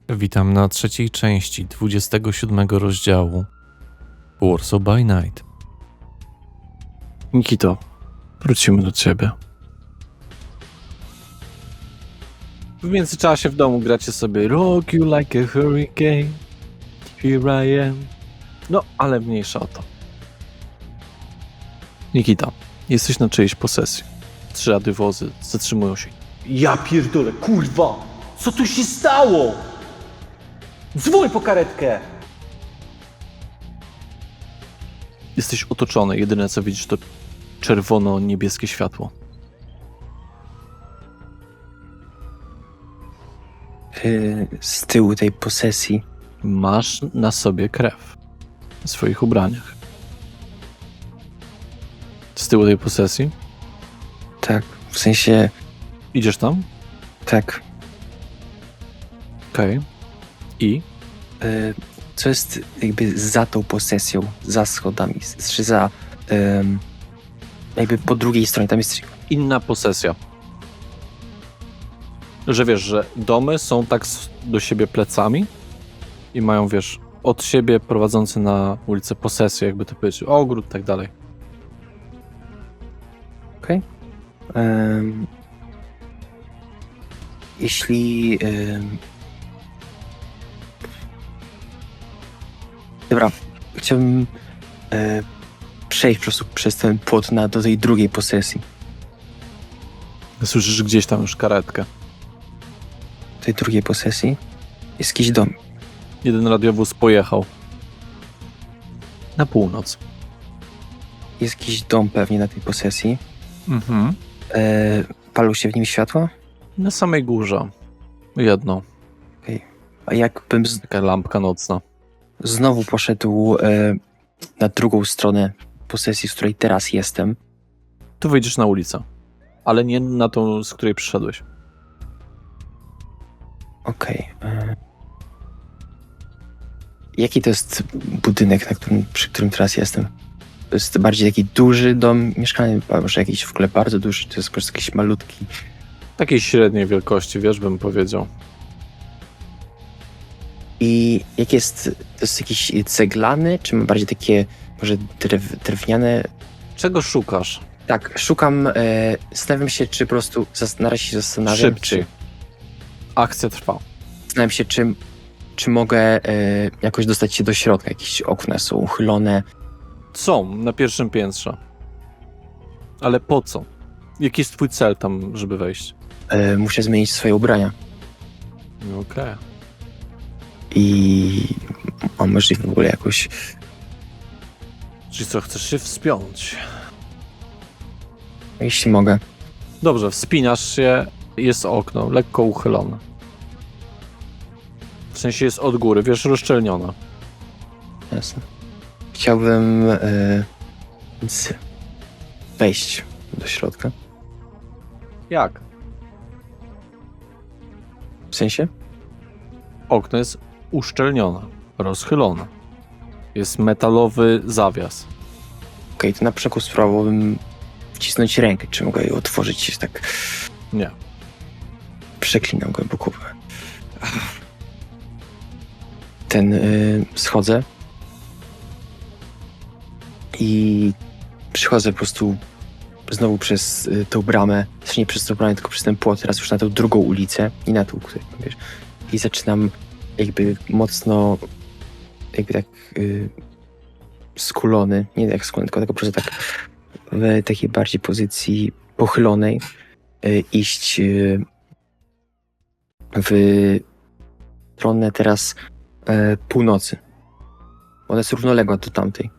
Witam na trzeciej części 27 rozdziału Warsaw by Night. Nikito, wrócimy do ciebie. W międzyczasie w domu gracie sobie Rock you like a hurricane, here I am. No, ale mniejsza o to. Nikita, jesteś na czyjejś posesji. 3 radiowozy zatrzymują się. Ja pierdolę, kurwa! Co tu się stało? Dzwoń po karetkę! Jesteś otoczony, jedyne co widzisz to czerwono-niebieskie światło. Z tyłu tej posesji. Masz na sobie krew. W swoich ubraniach. Z tyłu tej posesji? Tak, w sensie, Idziesz tam? tak. Okej. I? Co jest jakby za tą posesją, za schodami, czy za jakby po drugiej stronie, tam jest... Inna posesja. Że wiesz, że domy są tak do siebie plecami i mają, wiesz, od siebie prowadzący na ulicę posesję, jakby to powiedzieć, ogród i tak dalej. Okej. Jeśli... Dobra, chciałbym przejść po prostu przez ten płot do tej drugiej posesji. Słyszysz gdzieś tam już karetkę. Do tej drugiej posesji jest jakiś dom. Jeden radiowóz pojechał. Na północ. Jest jakiś dom pewnie na tej posesji. Mhm. Palą się w nim światła? Na samej górze. Jedno. A jakbym Taka lampka nocna. znowu poszedł na drugą stronę posesji, z której teraz jestem. Tu wyjdziesz na ulicę. Ale nie na tą, z której przyszedłeś. Okej. Jaki to jest budynek, przy którym teraz jestem? To jest bardziej taki duży dom mieszkalny, a może jakiś w ogóle bardzo duży, to jest po prostu jakiś malutki. Takiej średniej wielkości, wiesz, bym powiedział. I jaki jest, to jest jakiś ceglany, czy bardziej takie może drewniane? Czego szukasz? Tak, szukam, zastanawiam się, czy po prostu, na razie się zastanawiam, Szybciej. Akcja trwa. Zastanawiam się, czy mogę jakoś dostać się do środka. Jakieś okna są uchylone. Są na pierwszym piętrze. Ale po co? Jaki jest twój cel tam, żeby wejść? Muszę zmienić swoje ubrania. Okej. I mam możliwe w ogóle jakoś... Czyli co, chcesz się wspiąć? Jeśli mogę. Dobrze, wspinasz się, jest okno, lekko uchylone. W sensie jest od góry, wiesz, rozszczelnione. Jasne. Chciałbym wejść do środka. Jak? W sensie? Okno jest uszczelnione, rozchylone. Jest metalowy zawias. Okej, to na początku spróbowałbym wcisnąć rękę, czy mogę ją otworzyć, tak Nie. przeklinam głęboko. Schodzę i przychodzę po prostu znowu przez tą bramę, znaczy nie przez tą bramę, tylko przez ten płot, teraz już na tą drugą ulicę i na tą, wiesz, i zaczynam jakby mocno, jakby tak skulony, nie jak skulony, tylko po prostu tak w takiej bardziej pozycji pochylonej iść w stronę teraz północy. Ona jest równoległa do tamtej.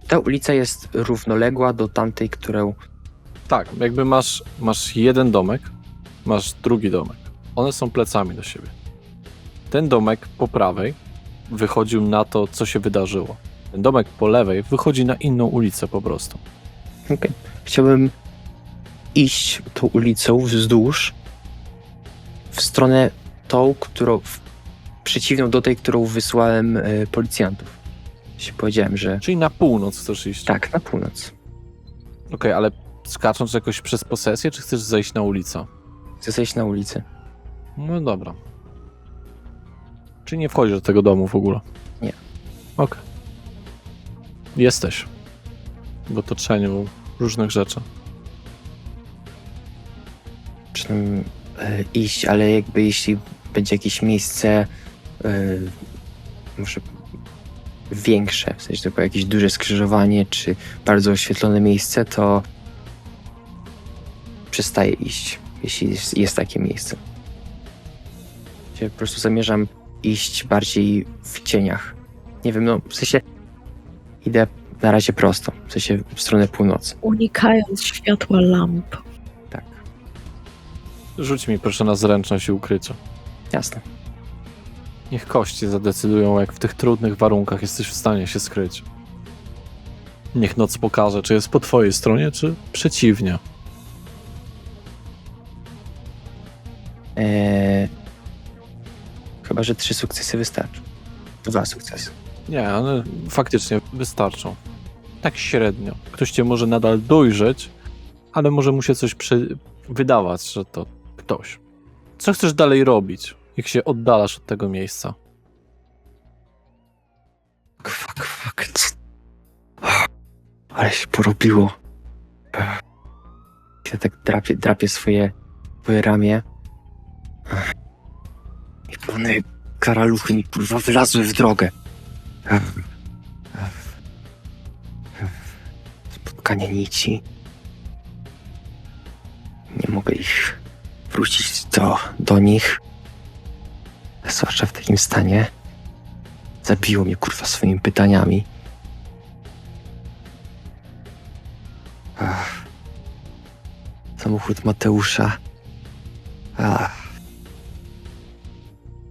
Ta ulica jest równoległa do tamtej, którą... Tak, jakby masz jeden domek, masz drugi domek. One są plecami do siebie. Ten domek po prawej wychodził na to, co się wydarzyło. Ten domek po lewej wychodzi na inną ulicę po prostu. Okay. Chciałbym iść tą ulicą wzdłuż w stronę tą, przeciwną do tej, którą wysłałem policjantów. Powiedziałem, że... Czyli na północ chcesz iść? Tak, na północ. Okej, ale skacząc jakoś przez posesję, czy chcesz zejść na ulicę? Chcę zejść na ulicę. No dobra. Czy nie wchodzisz do tego domu w ogóle? Nie. Okej. Jesteś w otoczeniu różnych rzeczy. Zaczynam iść, ale jakby jeśli będzie jakieś miejsce może większe, w sensie tylko jakieś duże skrzyżowanie, czy bardzo oświetlone miejsce, to przestaję iść, jeśli jest takie miejsce. Po prostu zamierzam iść bardziej w cieniach. Nie wiem, no w sensie idę na razie prosto, w sensie w stronę północy. Unikając światła lamp. Tak, Rzuć mi proszę na zręczność i ukrycie. jasne. Niech kości zadecydują, jak w tych trudnych warunkach jesteś w stanie się skryć. Niech noc pokaże, czy jest po twojej stronie, czy przeciwnie. Chyba, że 3 sukcesy wystarczą. 2 sukcesy. Nie, one faktycznie wystarczą. Tak średnio. Ktoś cię może nadal dojrzeć, ale może mu się coś wydawać, że to ktoś. Co chcesz dalej robić, jak się oddalasz od tego miejsca? Fuck. Ale się porobiło. Ja tak drapię swoje ramię. I pełne karaluchy mi kurwa wylazły w drogę. Spotkanie nici. Nie mogę ich wrócić do nich. Zwłaszcza w takim stanie. Zabiło mnie kurwa swoimi pytaniami. Samochód Mateusza.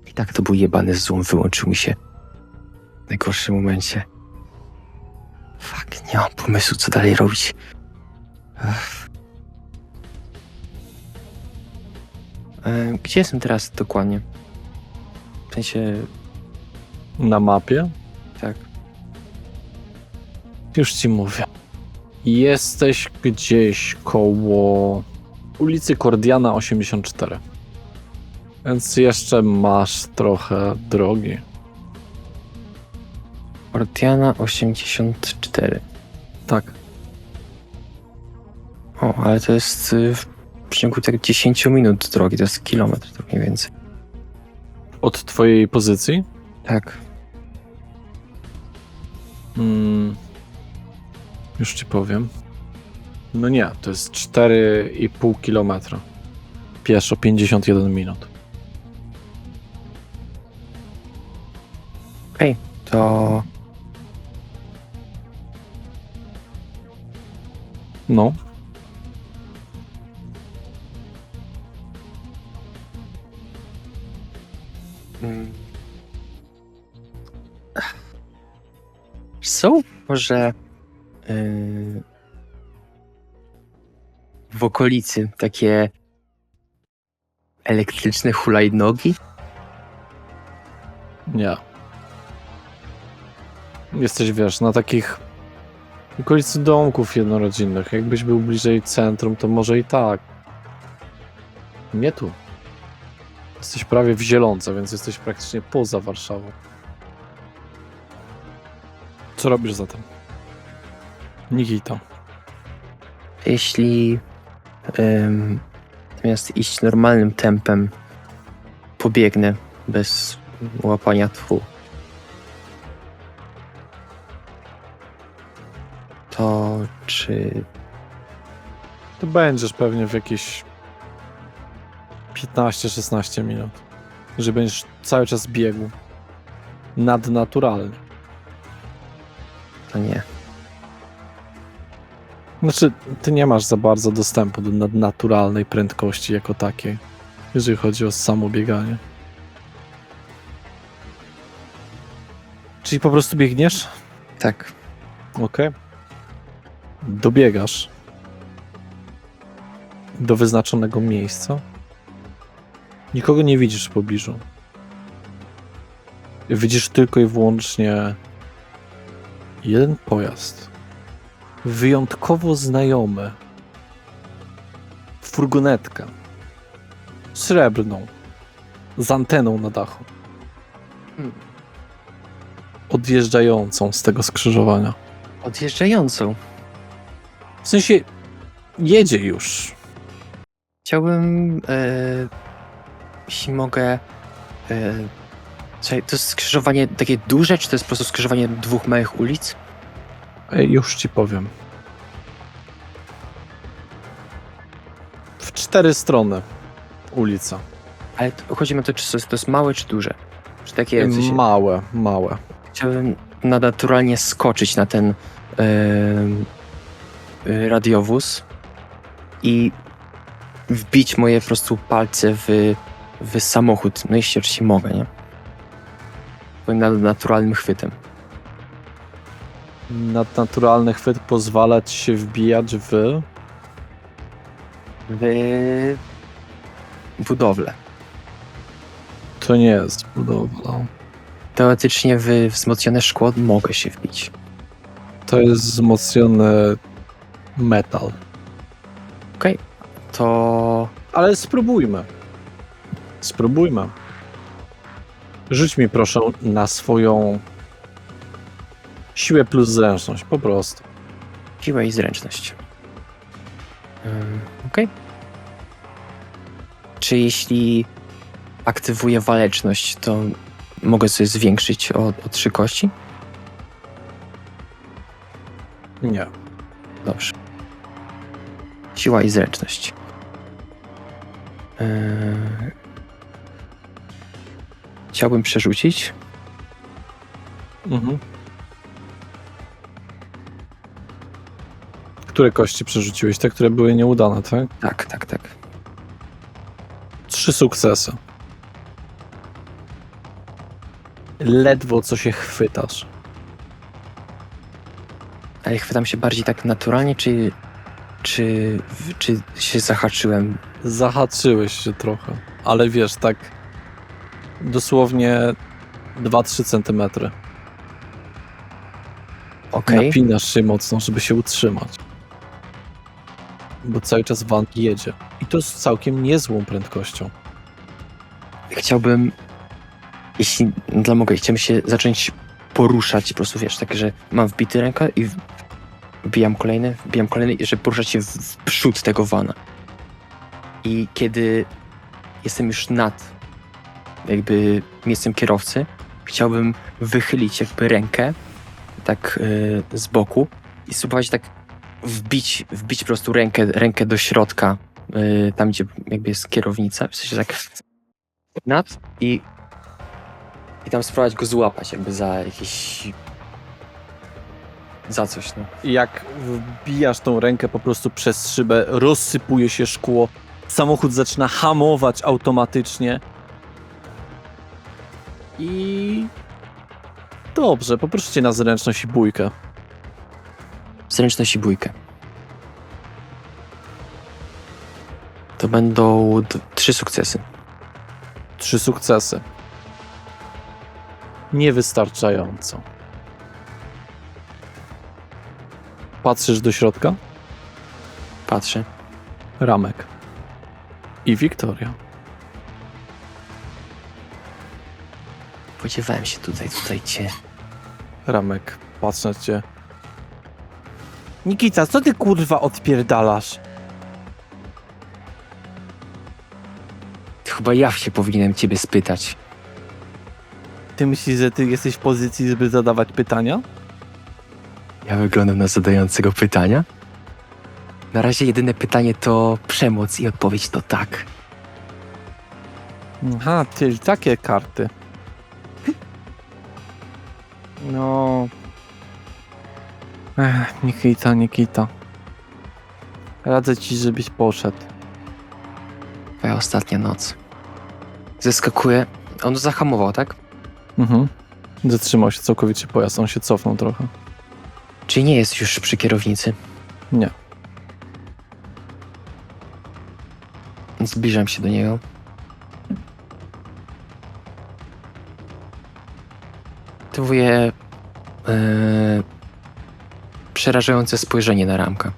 I tak to był jebany zoom, wyłączył mi się w najgorszym momencie. Fuck, nie mam pomysłu, co dalej robić. Gdzie jestem teraz dokładnie? W sensie, Na mapie? tak. Już ci mówię. Jesteś gdzieś koło ulicy Kordiana 84. Więc jeszcze masz trochę drogi. Ortiana 84. Tak. O, ale to jest w przeciągu tak 10 minut drogi, to jest kilometr tak mniej więcej. Od twojej pozycji? Tak. Już ci powiem. No nie, to jest 4,5 kilometra. Pieszo 51 minut. Okej, to No. są może w okolicy takie elektryczne hulajnogi? Nie. Jesteś, wiesz, na takich okolicy domków jednorodzinnych. Jakbyś był bliżej centrum, to może i tak. Nie tu. Jesteś prawie w Zielonce, więc jesteś praktycznie poza Warszawą. Co robisz zatem? Nikita. Jeśli zamiast iść normalnym tempem, pobiegnę bez łapania tchu, to czy To będziesz pewnie w jakieś 15-16 minut. Że będziesz cały czas biegł. Nadnaturalnie. to nie? Znaczy, ty nie masz za bardzo dostępu do nadnaturalnej prędkości jako takiej, jeżeli chodzi o samo bieganie. Czyli po prostu biegniesz? Tak. Okej. Dobiegasz do wyznaczonego miejsca. Nikogo nie widzisz w pobliżu. Widzisz tylko i wyłącznie jeden pojazd. Wyjątkowo znajomy. Furgonetkę. Srebrną. z anteną na dachu. Hmm. Odjeżdżającą z tego skrzyżowania. Odjeżdżającą. W sensie jedzie już. Chciałbym, jeśli mogę... Słuchaj, to jest skrzyżowanie takie duże, czy to jest po prostu skrzyżowanie dwóch małych ulic? Już ci powiem. W 4 strony ulica. Ale chodzi mi o to, czy to jest małe, czy duże? Czy takie... w sensie- Małe. Chciałbym naturalnie skoczyć na ten radiowóz i wbić moje po prostu palce w samochód. No jeśli oczywiście mogę, nie? Swoim naturalnym chwytem. Nadnaturalny chwyt pozwala ci się wbijać w... W budowlę. To nie jest budowla. Teoretycznie w wzmocnione szkło mogę się wbić. To jest wzmocniony metal. To... Ale spróbujmy. Rzuć mi proszę na swoją siłę plus zręczność, po prostu. Siła i zręczność. Okej. Czy jeśli aktywuję waleczność, to mogę sobie zwiększyć o 3 kości? Nie. Dobrze. Siła i zręczność. Chciałbym przerzucić. Mhm. Które kości przerzuciłeś? Te, które były nieudane, tak? Tak. 3 sukcesy. Ledwo co się chwytasz. Ale chwytam się bardziej tak naturalnie, czy się zahaczyłem? Zahaczyłeś się trochę, ale wiesz, tak dosłownie 2-3 centymetry. Okej. Napinasz się mocno, żeby się utrzymać. Bo cały czas van jedzie. I to z całkiem niezłą prędkością. Chciałbym, jeśli mogę, chciałbym się zacząć poruszać, po prostu wiesz, tak, że mam wbity rękę i wbijam kolejny, i żeby poruszać się w przód tego vana. I kiedy jestem już nad jakby miejscem kierowcy, chciałbym wychylić jakby rękę tak z boku i spróbować tak wbić po prostu rękę do środka, tam gdzie jakby jest kierownica, w sensie tak nad i tam spróbować go złapać jakby za coś, no. I jak wbijasz tą rękę po prostu przez szybę, rozsypuje się szkło, samochód zaczyna hamować automatycznie. I... Dobrze, poproszę cię na zręczność i bójkę. Zręczność i bójkę. To będą 3 sukcesy. 3 sukcesy. Niewystarczająco. Patrzysz do środka? Patrzę. Ramek. I Wiktoria. Spodziewałem się tutaj cię. Ramek, patrz na cię. Nikita, co ty kurwa odpierdalasz? Chyba ja się powinienem ciebie spytać. Ty myślisz, że ty jesteś w pozycji, żeby zadawać pytania? Ja wyglądam na zadającego pytania? Na razie jedyne pytanie to przemoc i odpowiedź to tak. Aha, ty takie karty. No. Nikita. Radzę ci, żebyś poszedł. Twoja ostatnia noc. Zeskakuje. On zahamował, tak? Mhm. Zatrzymał się całkowicie pojazd, on się cofnął trochę. Czy nie jest już przy kierownicy? Nie. Zbliżam się do niego. Aktywuję przerażające spojrzenie na Ramka.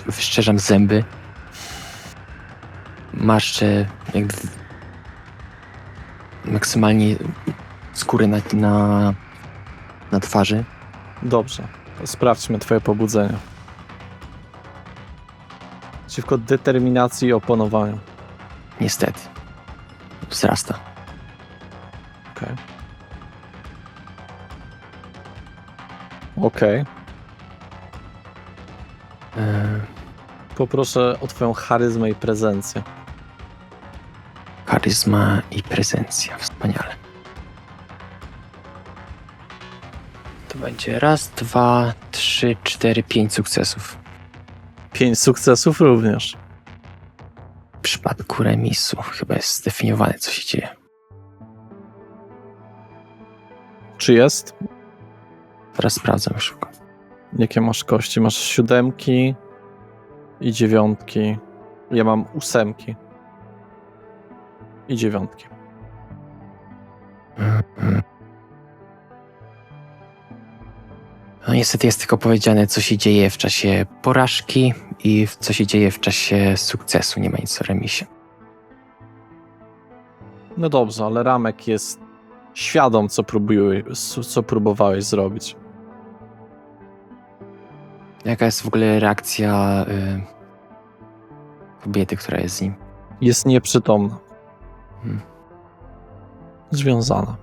Wyszczerzam zęby marszczę jakby maksymalnie skórę na twarzy. Dobrze. To sprawdźmy twoje pobudzenia. Przeciwko determinacji i opanowaniu. Niestety. Wzrasta. Okej. Okej. Poproszę o twoją charyzmę i prezencję. Charyzma i prezencja. Wspaniale. To będzie 1, 2, 3, 4, 5 sukcesów. 5 sukcesów również. W przypadku remisu chyba jest zdefiniowane, co się dzieje. Czy jest? Teraz sprawdzam szybko. Jakie masz kości? Masz 7 i 9. Ja mam 8 i 9. No niestety jest tylko powiedziane, co się dzieje w czasie porażki i co się dzieje w czasie sukcesu. Nie ma nic o remisie. No dobrze, ale Ramek jest świadom, co próbowałeś zrobić. Jaka jest w ogóle reakcja kobiety, która jest z nim? Jest nieprzytomna. Hmm. Związana.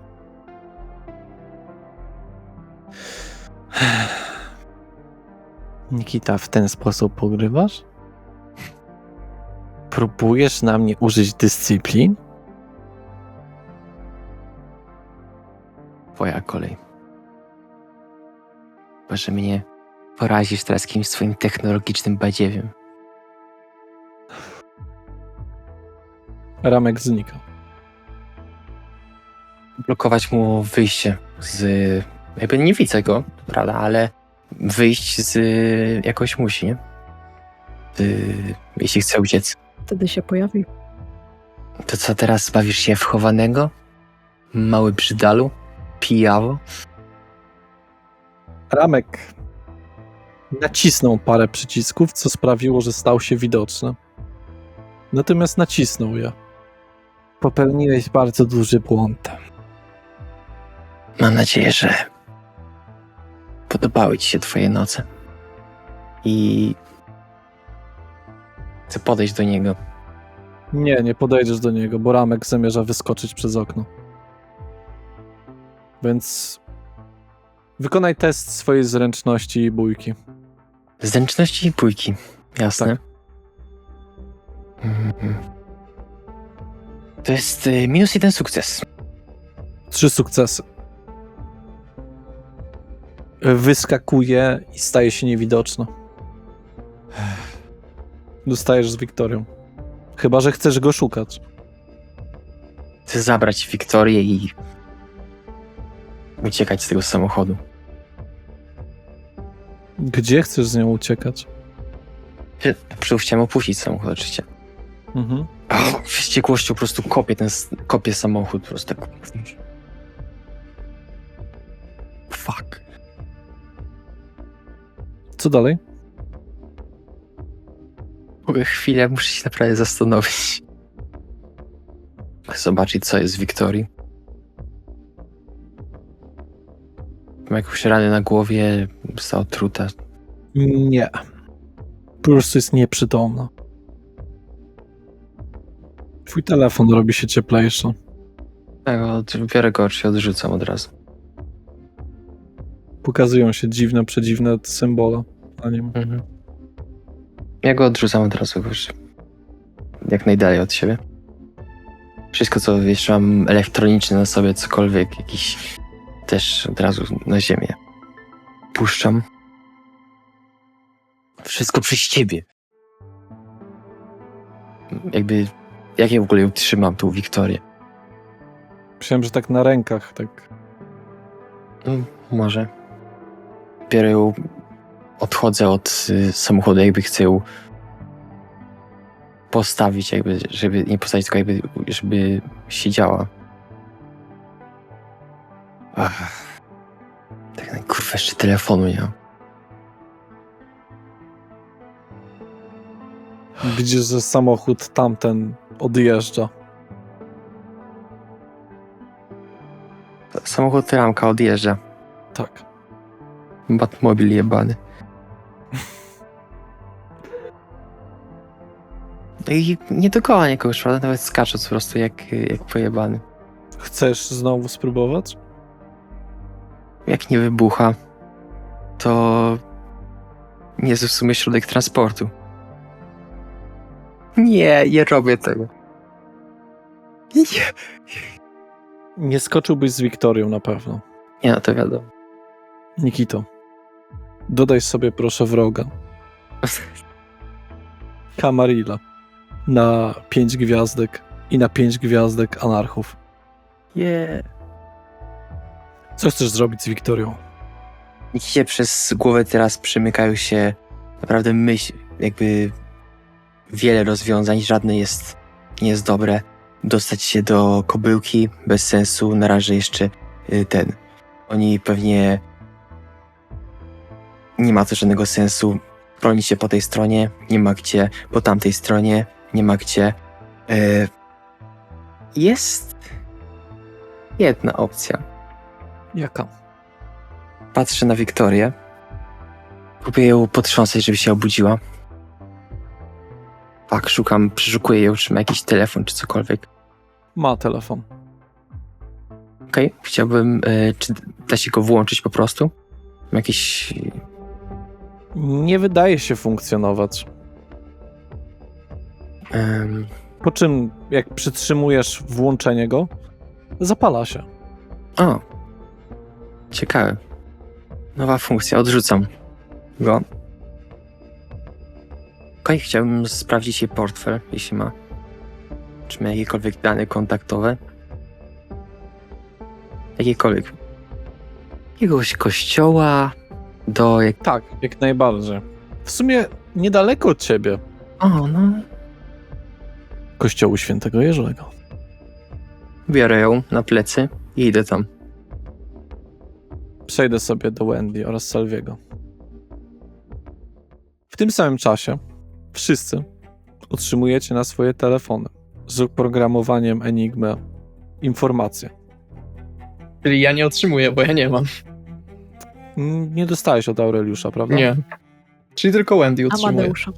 Nikita, w ten sposób pogrywasz? Próbujesz na mnie użyć dyscyplin? Twoja kolej. Chyba, że mnie porazisz teraz jakimś swoim technologicznym badziewiem. Ramek znika. Blokować mu wyjście z... Jakby nie widzę go, to prawda, ale wyjść z jakoś musi, nie? Jeśli chce uciec. Wtedy się pojawi. To co, teraz bawisz się w chowanego? Mały brzydalu? Pijawo? Ramek nacisnął parę przycisków, co sprawiło, że stał się widoczny. Natomiast nacisnął je. Popełniłeś bardzo duży błąd. Mam nadzieję, że podobały ci się twoje noce. I chcę podejść do niego. Nie podejdziesz do niego, bo Ramek zamierza wyskoczyć przez okno. Więc wykonaj test swojej zręczności i bójki. Zręczności i pójki. Jasne. Tak. Mhm. To jest -1 sukces. 3 sukcesy. Wyskakuje i staje się niewidoczna. Dostajesz z Wiktorią. Chyba że chcesz go szukać. Chcę zabrać Wiktorię i uciekać z tego samochodu. Gdzie chcesz z nią uciekać? Przecież chciałem opuścić samochód oczywiście. Mhm. W wściekłości po prostu kopię samochód. Po prostu tak. Fuck. Co dalej? Mogę chwilę, muszę się naprawdę zastanowić. Zobaczyć, co jest w Wiktorii. Ma jakąś ranę na głowie, została otruta. Nie. Po prostu jest nieprzytomna. Twój telefon robi się cieplejszy. Tak, biorę go, czy odrzucam od razu. Pokazują się dziwne, przedziwne symbole na nim. Ja go odrzucam od razu, już jak najdalej od siebie. Wszystko, co jeszcze mam elektroniczne na sobie, cokolwiek, jakiś też od razu na ziemię. Puszczam. Wszystko przez ciebie. Jakby, jak ja w ogóle ją trzymam, tą Wiktorię? Myślałem, że tak na rękach, tak. No, może. Biorę ją, odchodzę od samochodu, jakby chcę ją postawić, jakby, żeby nie postawić, tylko jakby, żeby siedziała. Tak, kurwa, jeszcze telefonu nie mam. Widzisz, że samochód tamten odjeżdża. Samochód Ramka odjeżdża. Tak. Batmobil jebany. No i nie dogona nikogoś, prawda? Nawet skacząc po prostu jak pojebany. Chcesz znowu spróbować? Jak nie wybucha, to nie jest w sumie środek transportu. Nie robię tego. Nie. Nie skoczyłbyś z Wiktorią na pewno. Nie, no to wiadomo. Nikito, dodaj sobie proszę wroga. Camarilla. Na 5 gwiazdek i na 5 gwiazdek anarchów. Nie. Co chcesz zrobić z Wiktorią? Nikicie przez głowę teraz przemykają się naprawdę jakby wiele rozwiązań, żadne nie jest dobre. Dostać się do kobyłki bez sensu, na razie jeszcze oni pewnie nie ma to żadnego sensu. Bronić się po tej stronie, nie ma gdzie, po tamtej stronie, nie ma gdzie. Jest jedna opcja. Jaka? Patrzę na Wiktorię. Próbuję ją potrząsać, żeby się obudziła. Tak, przeszukuję ją, czy ma jakiś telefon, czy cokolwiek. Ma telefon. Okej, chciałbym, czy da się go włączyć po prostu? Ma jakiś... Nie wydaje się funkcjonować. Po czym, jak przytrzymujesz włączenie go, zapala się. O, ciekawe. Nowa funkcja, odrzucam go. Okej, chciałbym sprawdzić jej portfel, jeśli ma. Czy ma jakiekolwiek dane kontaktowe. Jakiekolwiek. Jakiegoś kościoła Tak, jak najbardziej. W sumie niedaleko od ciebie. O, no. Kościołu Świętego Jerzego. Biorę ją na plecy i idę tam. Przejdę sobie do Wendy oraz Salviego. W tym samym czasie wszyscy otrzymujecie na swoje telefony z oprogramowaniem Enigma informacje. Czyli ja nie otrzymuję, bo ja nie mam. Nie dostałeś od Aureliusza, prawda? Nie. Czyli tylko Wendy otrzymuje. Amadeusza.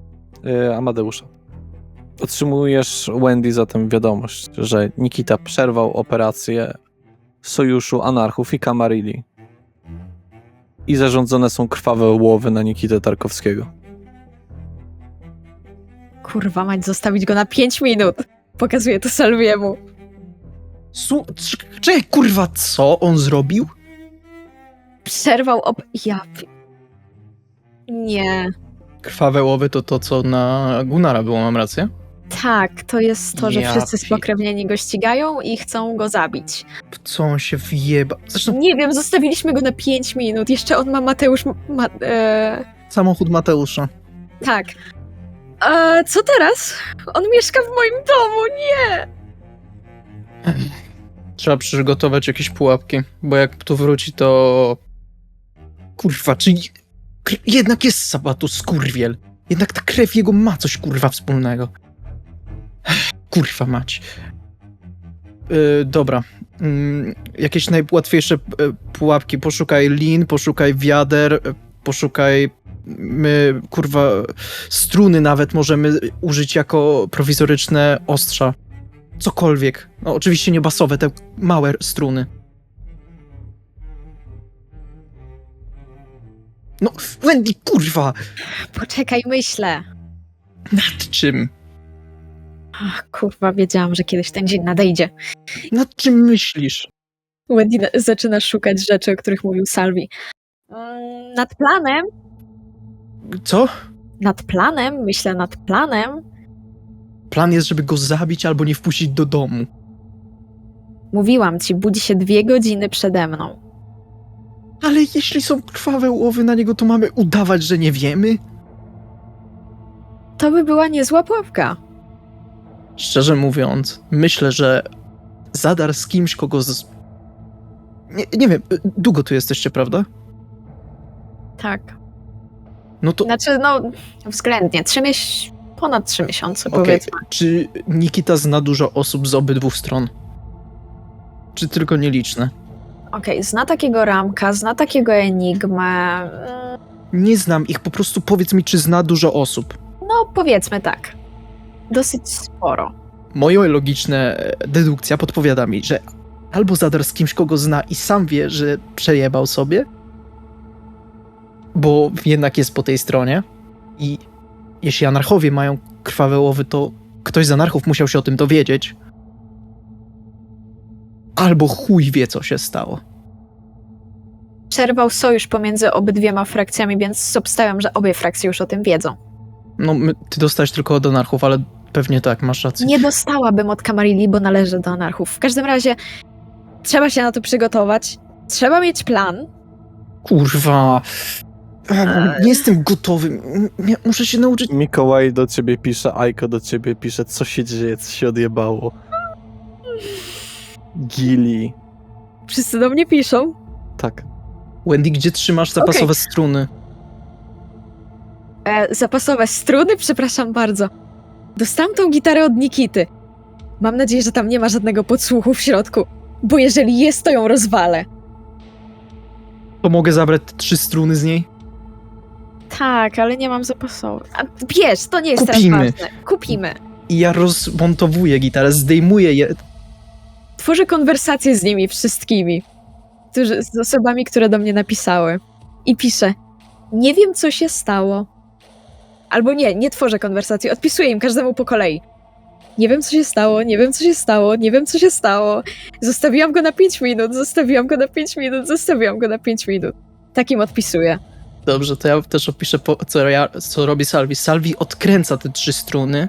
Amadeusza. Otrzymujesz, Wendy, zatem wiadomość, że Nikita przerwał operację Sojuszu Anarchów i Camarilli. I zarządzone są krwawe łowy na Nikitę Tarkowskiego. Kurwa mać, zostawić go na 5 minut. Pokazuję to Salviemu. Czekaj, kurwa, co on zrobił? Przerwał Nie. Krwawe łowy to to, co na Gunnara było, mam rację? Tak, to jest to, że Ja wszyscy pi- spokrewnieni go ścigają i chcą go zabić. W co on się wjeba? Zresztą Nie wiem, zostawiliśmy go na 5 minut. Jeszcze on ma Mateusz... samochód Mateusza. Tak. A co teraz? On mieszka w moim domu, nie! Trzeba przygotować jakieś pułapki, bo jak tu wróci, to... Kurwa, czyli... Jednak jest Sabatu skurwiel. Jednak ta krew jego ma coś, kurwa, wspólnego. Kurwa mać. Dobra. Jakieś najłatwiejsze pułapki. Poszukaj lin, poszukaj wiader, poszukaj... kurwa, struny nawet możemy użyć jako prowizoryczne ostrza. Cokolwiek. No oczywiście nie basowe, te małe struny. No, Wendy, kurwa! Poczekaj, myślę. Nad czym? Ach, kurwa, wiedziałam, że kiedyś ten dzień nadejdzie. Nad czym myślisz? Wendy zaczyna szukać rzeczy, o których mówił Salvi. Nad planem? Co? Nad planem? Myślę nad planem. Plan jest, żeby go zabić albo nie wpuścić do domu. Mówiłam ci, budzi się 2 godziny przede mną. Ale jeśli są krwawe łowy na niego, to mamy udawać, że nie wiemy? To by była niezła pułapka. Szczerze mówiąc, myślę, że zadar z kimś, kogo nie wiem, długo tu jesteście, prawda? Tak. No to Znaczy, no, względnie. ponad 3 miesiące, Okej, powiedzmy. czy Nikita zna dużo osób z obydwu stron? Czy tylko nieliczne? Okej, zna takiego Ramka, zna takiego Enigmę. Nie znam ich, po prostu powiedz mi, czy zna dużo osób. No, powiedzmy tak. Dosyć sporo. Moja logiczna dedukcja podpowiada mi, że albo zadarł z kimś, kogo zna i sam wie, że przejebał sobie, bo jednak jest po tej stronie i jeśli anarchowie mają krwawe łowy, to ktoś z anarchów musiał się o tym dowiedzieć. Albo chuj wie, co się stało. Przerwał sojusz pomiędzy obydwiema frakcjami, więc obstawiam, że obie frakcje już o tym wiedzą. No, ty dostałeś tylko od anarchów, ale pewnie tak, masz rację. Nie dostałabym od Camarilla, bo należy do anarchów. W każdym razie trzeba się na to przygotować. Trzeba mieć plan. Kurwa. Nie jestem gotowy. Muszę się nauczyć. Mikołaj do ciebie pisze, Aiko do ciebie pisze, co się dzieje, co się odjebało. Gili. Wszyscy do mnie piszą. Tak. Wendy, gdzie trzymasz zapasowe struny? Zapasowe struny? Przepraszam bardzo. Dostałam tą gitarę od Nikity. Mam nadzieję, że tam nie ma żadnego podsłuchu w środku, bo jeżeli jest, to ją rozwalę. To mogę zabrać 3 struny z niej? Tak, ale nie mam zapasowych. A bierz, to nie jest Kupimy. teraz ważne. Kupimy. I ja rozmontowuję gitarę, zdejmuję je. Tworzę konwersacje z nimi wszystkimi. Z osobami, które do mnie napisały. I piszę, nie wiem, co się stało. Albo nie tworzę konwersacji, odpisuję im każdemu po kolei. Nie wiem, co się stało, nie wiem, co się stało, nie wiem, co się stało. Zostawiłam go na 5 minut, zostawiłam go na 5 minut, zostawiłam go na 5 minut. Takim odpisuję. Dobrze, to ja też opiszę, co robi Salvi. Salvi odkręca te 3 struny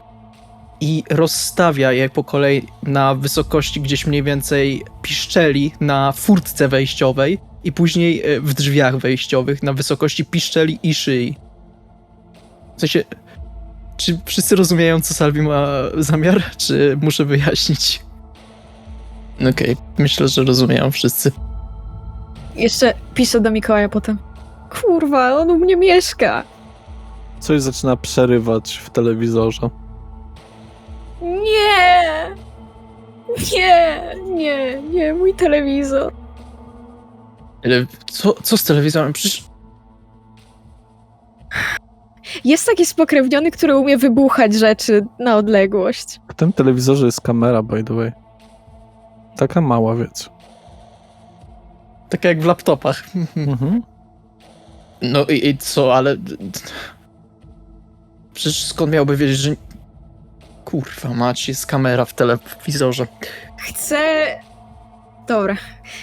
i rozstawia je po kolei na wysokości gdzieś mniej więcej piszczeli na furtce wejściowej i później w drzwiach wejściowych na wysokości piszczeli i szyi. W sensie, czy wszyscy rozumieją, co Salvi ma zamiar, czy muszę wyjaśnić? Okej, myślę, że rozumieją wszyscy. Jeszcze piszę do Mikołaja potem. Kurwa, on u mnie mieszka. Coś zaczyna przerywać w telewizorze. Nie! Nie, mój telewizor. Ale co z telewizorem? Przecież Jest taki spokrewniony, który umie wybuchać rzeczy na odległość. W tym telewizorze jest kamera, by the way. Taka mała, wiecie. tak jak w laptopach. Mhm. No i co, ale... Przecież skąd miałby wiedzieć, że... Kurwa mać, jest kamera w telewizorze. Chcę... Dobra.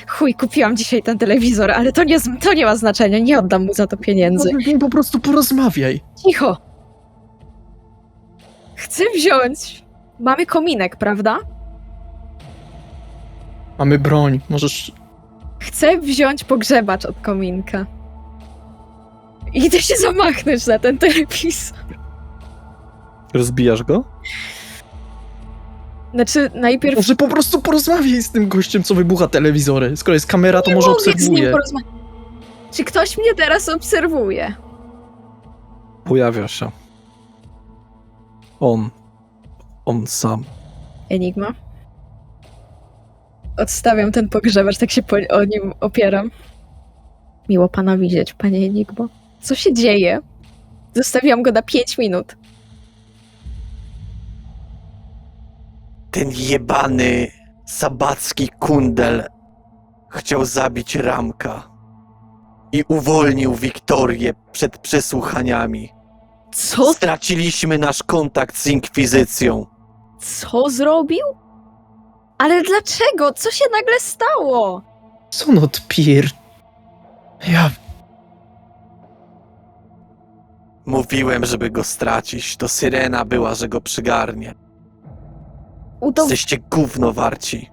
Chuj, kupiłam dzisiaj ten telewizor, ale to nie ma znaczenia, nie oddam mu za to pieniędzy. No, po prostu porozmawiaj. Cicho. Chcę wziąć... Mamy kominek, prawda? Mamy broń, możesz... Chcę wziąć pogrzebacz od kominka. I idę się zamachnąć na ten telewizor. Rozbijasz go? Znaczy, najpierw... Może po prostu porozmawiaj z tym gościem, co wybucha telewizory. Skoro jest kamera, to może mogę z nim obserwuje. porozmawiać. Czy ktoś mnie teraz obserwuje? Pojawia się. On sam. Enigma? Odstawiam ten pogrzebacz, tak się o nim opieram. Miło pana widzieć, panie Enigmo. Co się dzieje? Zostawiłam go na 5 minut. Ten jebany sabacki kundel chciał zabić Ramka i uwolnił Wiktorię przed przesłuchaniami. Co? Straciliśmy nasz kontakt z Inkwizycją. Co zrobił? Ale dlaczego? Co się nagle stało? Co on odpier... Ja... Mówiłem, żeby go stracić, to syrena była, że go przygarnie. Jesteście gówno warci.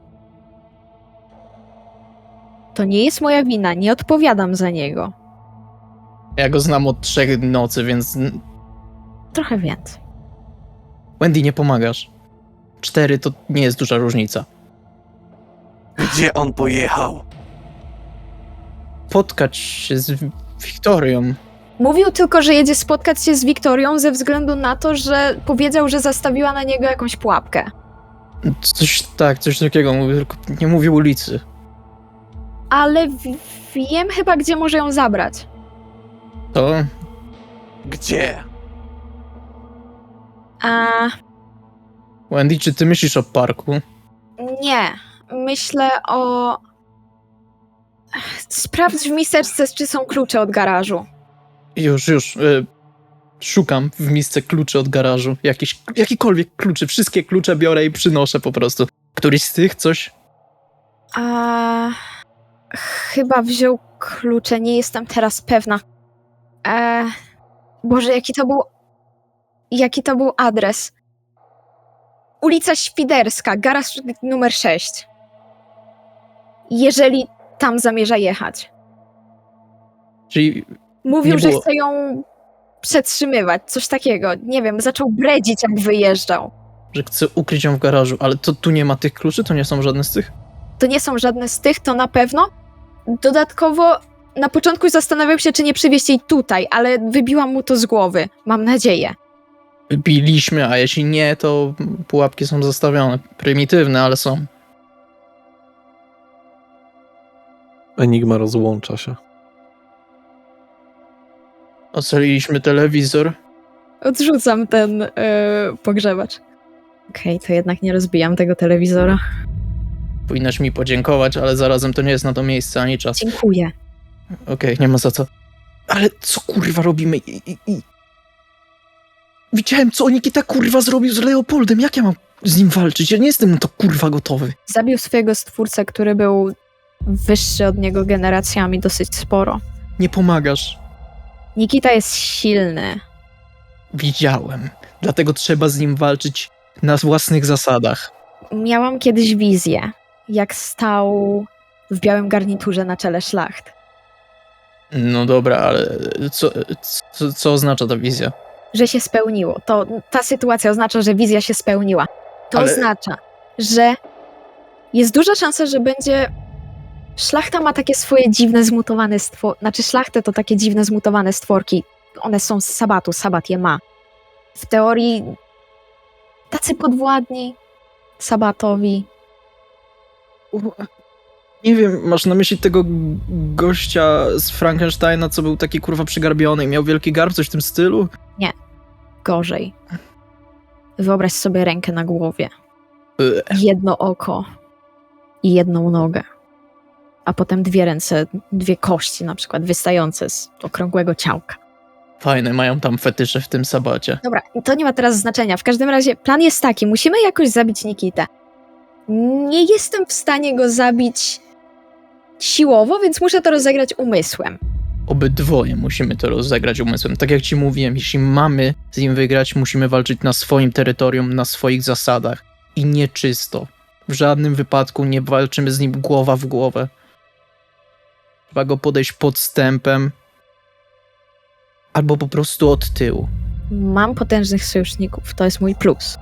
To nie jest moja wina, nie odpowiadam za niego. Ja go znam od 3 nocy, więc... Trochę więcej. Wendy, nie pomagasz. 4 to nie jest duża różnica. Gdzie on pojechał? Spotkać się z Wiktorią. Mówił tylko, że jedzie spotkać się z Wiktorią ze względu na to, że powiedział, że zastawiła na niego jakąś pułapkę. Coś takiego mówił, tylko nie mówił ulicy. Ale wiem chyba, gdzie może ją zabrać. To Gdzie? A Wendy, czy ty myślisz o parku? nie, myślę o... Sprawdź w miseczce, czy są klucze od garażu. Już. Szukam w misce kluczy od garażu. Jakikolwiek kluczy. Wszystkie klucze biorę i przynoszę po prostu. Któryś z tych coś? A chyba wziął klucze, nie jestem teraz pewna. Boże, jaki to był adres? Ulica Świderska, garaż numer 6. Jeżeli tam zamierza jechać. Czyli Mówił, Nie że było- chce ją przetrzymywać, coś takiego. Nie wiem, zaczął bredzić, jak wyjeżdżał. że chce ukryć ją w garażu, ale to tu nie ma tych kluczy? To nie są żadne z tych? To nie są żadne z tych, to na pewno. Dodatkowo na początku zastanawiał się, czy nie przywieźć jej tutaj, ale wybiłam mu to z głowy. Mam nadzieję. Biliśmy, a jeśli nie, to pułapki są zostawione. Prymitywne, ale są. Enigma rozłącza się. Ocaliliśmy telewizor. Odrzucam ten pogrzebacz. Okej, to jednak nie rozbijam tego telewizora. Powinnaś mi podziękować, ale zarazem to nie jest na to miejsce ani czas. Dziękuję. Okej, nie ma za co. Ale co kurwa robimy? Widziałem, co Nikita kurwa zrobił z Leopoldem. Jak ja mam z nim walczyć? Ja nie jestem na to kurwa gotowy. Zabił swojego stwórcę, który był wyższy od niego generacjami dosyć sporo. Nie pomagasz. Nikita jest silny. Widziałem. Dlatego trzeba z nim walczyć na własnych zasadach. Miałam kiedyś wizję, jak stał w białym garniturze na czele szlacht. No dobra, ale co oznacza ta wizja? Że się spełniło. Ta sytuacja oznacza, że wizja się spełniła. To Ale- oznacza, że jest duża szansa, że będzie... Szlachta ma takie swoje dziwne zmutowane stworki. Znaczy szlachtę to takie dziwne zmutowane stworki. One są z Sabatu, Sabat je ma. W teorii tacy podwładni Sabatowi. Nie wiem, masz na myśli tego gościa z Frankensteina, co był taki kurwa przygarbiony i miał wielki garb, coś w tym stylu? Gorzej. Wyobraź sobie rękę na głowie. Ech. Jedno oko i jedną nogę. A potem dwie ręce, dwie kości na przykład wystające z okrągłego ciałka. Fajne, mają tam fetysze w tym Sabacie. Dobra, to nie ma teraz znaczenia. W każdym razie plan jest taki, musimy jakoś zabić Nikitę. Nie jestem w stanie go zabić siłowo, więc muszę to rozegrać umysłem. Obydwoje musimy to rozegrać umysłem. Tak jak ci mówiłem, jeśli mamy z nim wygrać, musimy walczyć na swoim terytorium, na swoich zasadach. I nieczysto. W żadnym wypadku nie walczymy z nim głowa w głowę. Trzeba go podejść podstępem. Albo po prostu od tyłu. Mam potężnych sojuszników, to jest mój plus.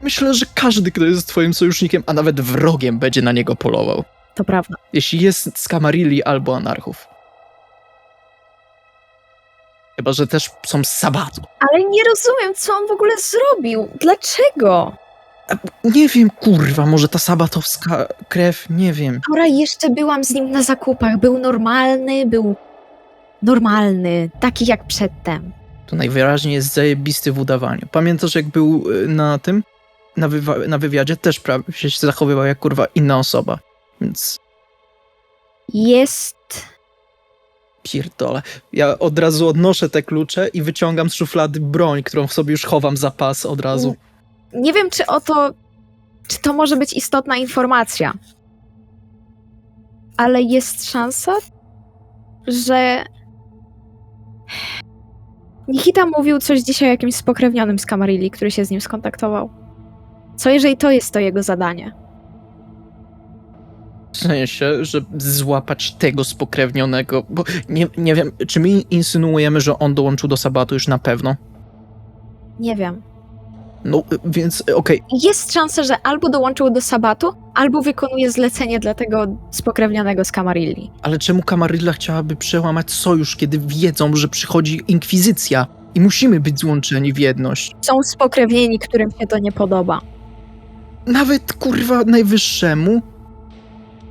Myślę, że każdy, kto jest twoim sojusznikiem, a nawet wrogiem, będzie na niego polował. To prawda. Jeśli jest z Kamarilli albo anarchów. Chyba, że też są z Sabatu. Ale nie rozumiem, co on w ogóle zrobił. Dlaczego? Nie wiem, kurwa, może ta sabatowska krew, nie wiem. Dobra, jeszcze byłam z nim na zakupach. Był normalny, taki jak przedtem. To najwyraźniej jest zajebisty w udawaniu. Pamiętasz, jak był na tym, na wywiadzie, też prawie się zachowywał jak kurwa inna osoba. Więc Jest... pierdolę. Ja od razu odnoszę te klucze i wyciągam z szuflady broń, którą w sobie już chowam za pas od razu. Nie wiem, czy to może być istotna informacja. Ale jest szansa, że... Nikita mówił coś dzisiaj o jakimś spokrewnionym z Kamarilli, który się z nim skontaktował. Co jeżeli to jest to jego zadanie? W sensie, że złapać tego spokrewnionego, bo nie wiem, czy my insynuujemy, że on dołączył do Sabatu już na pewno? Nie wiem. No, więc okej. Jest szansa, że albo dołączył do Sabatu, albo wykonuje zlecenie dla tego spokrewnionego z Camarilli. Ale czemu Camarilla chciałaby przełamać sojusz, kiedy wiedzą, że przychodzi inkwizycja i musimy być złączeni w jedność? Są spokrewnieni, którym się to nie podoba. Nawet, kurwa, najwyższemu?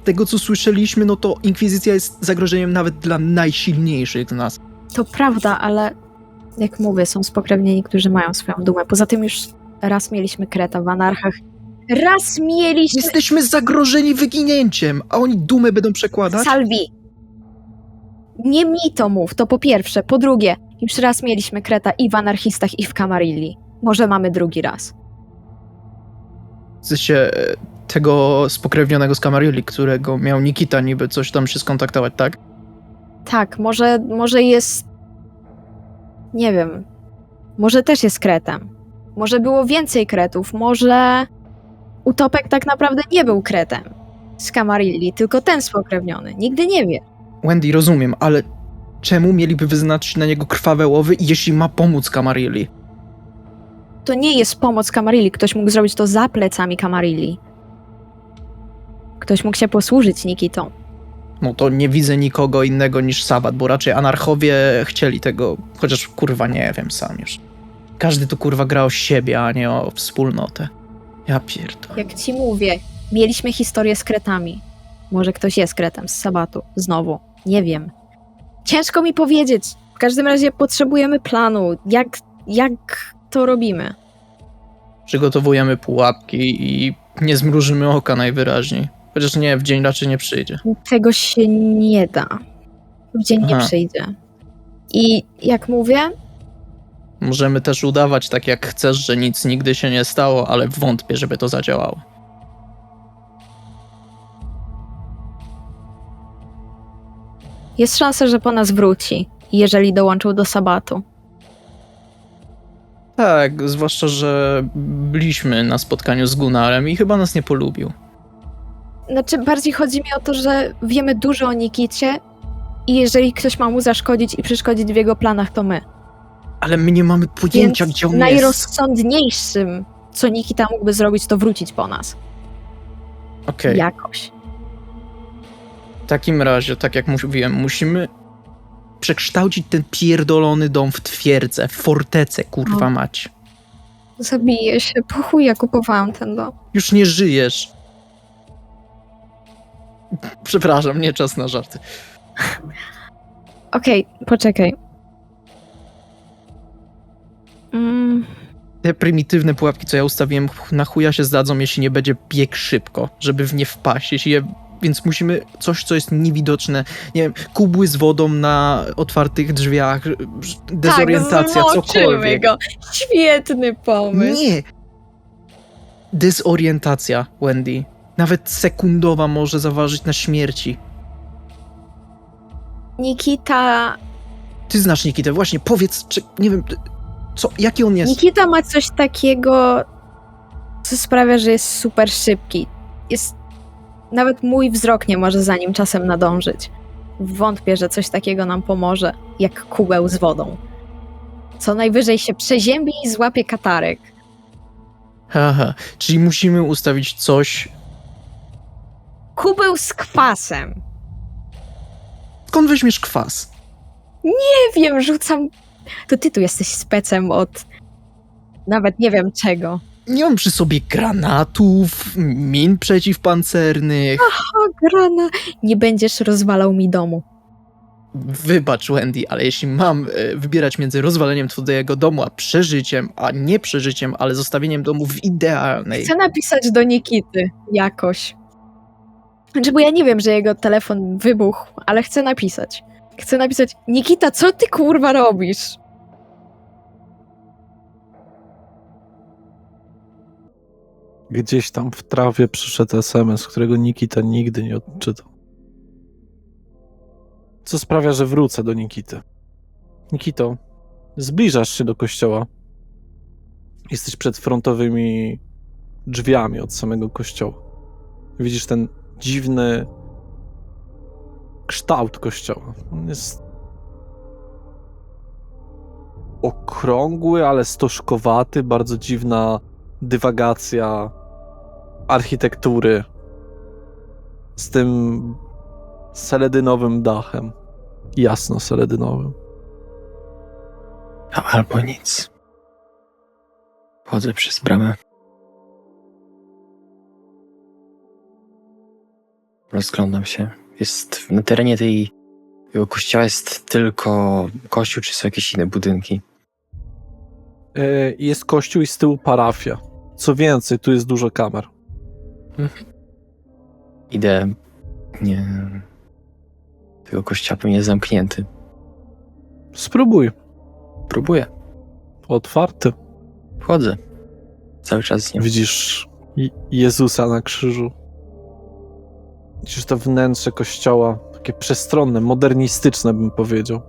Tego, co słyszeliśmy, no to inkwizycja jest zagrożeniem nawet dla najsilniejszych z nas. To prawda, ale jak mówię, są spokrewnieni, którzy mają swoją dumę. Poza tym już raz mieliśmy Kreta w Anarchach. Raz mieliśmy... Jesteśmy zagrożeni wyginięciem, a oni dumę będą przekładać? Salvi! Nie mi to mów, to po pierwsze. Po drugie, już raz mieliśmy Kreta i w Anarchistach, i w Camarilli. Może mamy drugi raz. W sensie tego spokrewnionego z Camarilli, którego miał Nikita niby coś tam się skontaktować, tak? Tak, może jest... Nie wiem. Może też jest Kretem. Może było więcej Kretów. Może Utopek tak naprawdę nie był Kretem z Camarilli, tylko ten spokrewniony. Nigdy nie wie. Wendy, rozumiem, ale czemu mieliby wyznaczyć na niego krwawe łowy, jeśli ma pomóc Camarilli? To nie jest pomoc Camarilli. Ktoś mógł zrobić to za plecami Camarilli. Ktoś mógł się posłużyć Nikitą. No to nie widzę nikogo innego niż Sabat, bo raczej anarchowie chcieli tego, chociaż kurwa nie wiem sam już. Każdy tu kurwa gra o siebie, a nie o wspólnotę. Ja pierdolę. Jak ci mówię, mieliśmy historię z Kretami. Może ktoś jest Kretem z Sabatu. Znowu. Nie wiem. Ciężko mi powiedzieć. W każdym razie potrzebujemy planu. Jak to robimy? Przygotowujemy pułapki i nie zmrużymy oka najwyraźniej. Chociaż nie, w dzień raczej nie przyjdzie. Tego się nie da. W dzień nie Aha. przyjdzie. I jak mówię, Możemy też udawać tak jak chcesz, że nic nigdy się nie stało, ale wątpię, żeby to zadziałało. jest szansa, że po nas wróci, jeżeli dołączył do Sabatu. Tak, zwłaszcza, że byliśmy na spotkaniu z Gunnarem i chyba nas nie polubił. Znaczy, bardziej chodzi mi o to, że wiemy dużo o Nikicie i jeżeli ktoś ma mu zaszkodzić i przeszkodzić w jego planach, to my. Ale my nie mamy pojęcia, Więc gdzie on jest. najrozsądniejszym, co Nikita mógłby zrobić, to wrócić po nas. Okej, Jakoś. w takim razie, tak jak mówiłem, musimy przekształcić ten pierdolony dom w twierdzę, w fortecę, kurwa O. mać. Zabiję się. Po chuj ja kupowałam ten dom. Już nie żyjesz. Przepraszam, nie czas na żarty. Okej, poczekaj. Te prymitywne pułapki, co ja ustawiłem, na chuja się zdadzą, jeśli nie będzie bieg szybko, żeby w nie wpaść. Więc musimy coś, co jest niewidoczne. Nie wiem, kubły z wodą na otwartych drzwiach, dezorientacja, tak, zmoczymy cokolwiek. go. Świetny pomysł. Nie! Dezorientacja, Wendy. Nawet sekundowa może zaważyć na śmierci. Nikita... Ty znasz Nikitę, właśnie powiedz, czy, nie wiem, co, jaki on jest? Nikita ma coś takiego, co sprawia, że jest super szybki. Nawet mój wzrok nie może za nim czasem nadążyć. Wątpię, że coś takiego nam pomoże, jak kubeł z wodą. Co najwyżej się przeziębi i złapie katarek. Haha, czyli musimy ustawić coś. Kubeł z kwasem. Skąd weźmiesz kwas? Nie wiem, rzucam... To ty tu jesteś specem od... Nawet nie wiem czego. Nie mam przy sobie granatów, min przeciwpancernych. O, grana. Nie będziesz rozwalał mi domu. Wybacz, Wendy, ale jeśli mam wybierać między rozwaleniem twojego domu a przeżyciem, a nie przeżyciem, ale zostawieniem domu w idealnej... Chcę napisać do Nikity jakoś. Znaczy, bo ja nie wiem, że jego telefon wybuchł, ale chcę napisać. Chcę napisać, Nikita, co ty kurwa robisz? Gdzieś tam w trawie przyszedł SMS, którego Nikita nigdy nie odczytał. Co sprawia, że wrócę do Nikity. Nikito, zbliżasz się do kościoła. Jesteś przed frontowymi drzwiami od samego kościoła. Widzisz ten dziwny kształt kościoła. On jest okrągły, ale stożkowaty, bardzo dziwna dywagacja architektury z tym seledynowym dachem. Jasno seledynowym. Albo nic. Wchodzę przez bramę. Rozglądam się. Na terenie tego kościoła jest tylko kościół, czy są jakieś inne budynki? Jest kościół i z tyłu parafia. Co więcej, tu jest dużo kamer. Idę. Nie. Tego kościoła pewnie jest zamknięty. Spróbuj. Próbuję. Otwarty. Wchodzę. Cały czas z nim. Widzisz Jezusa na krzyżu. Widzisz to wnętrze kościoła, takie przestronne, modernistyczne bym powiedział.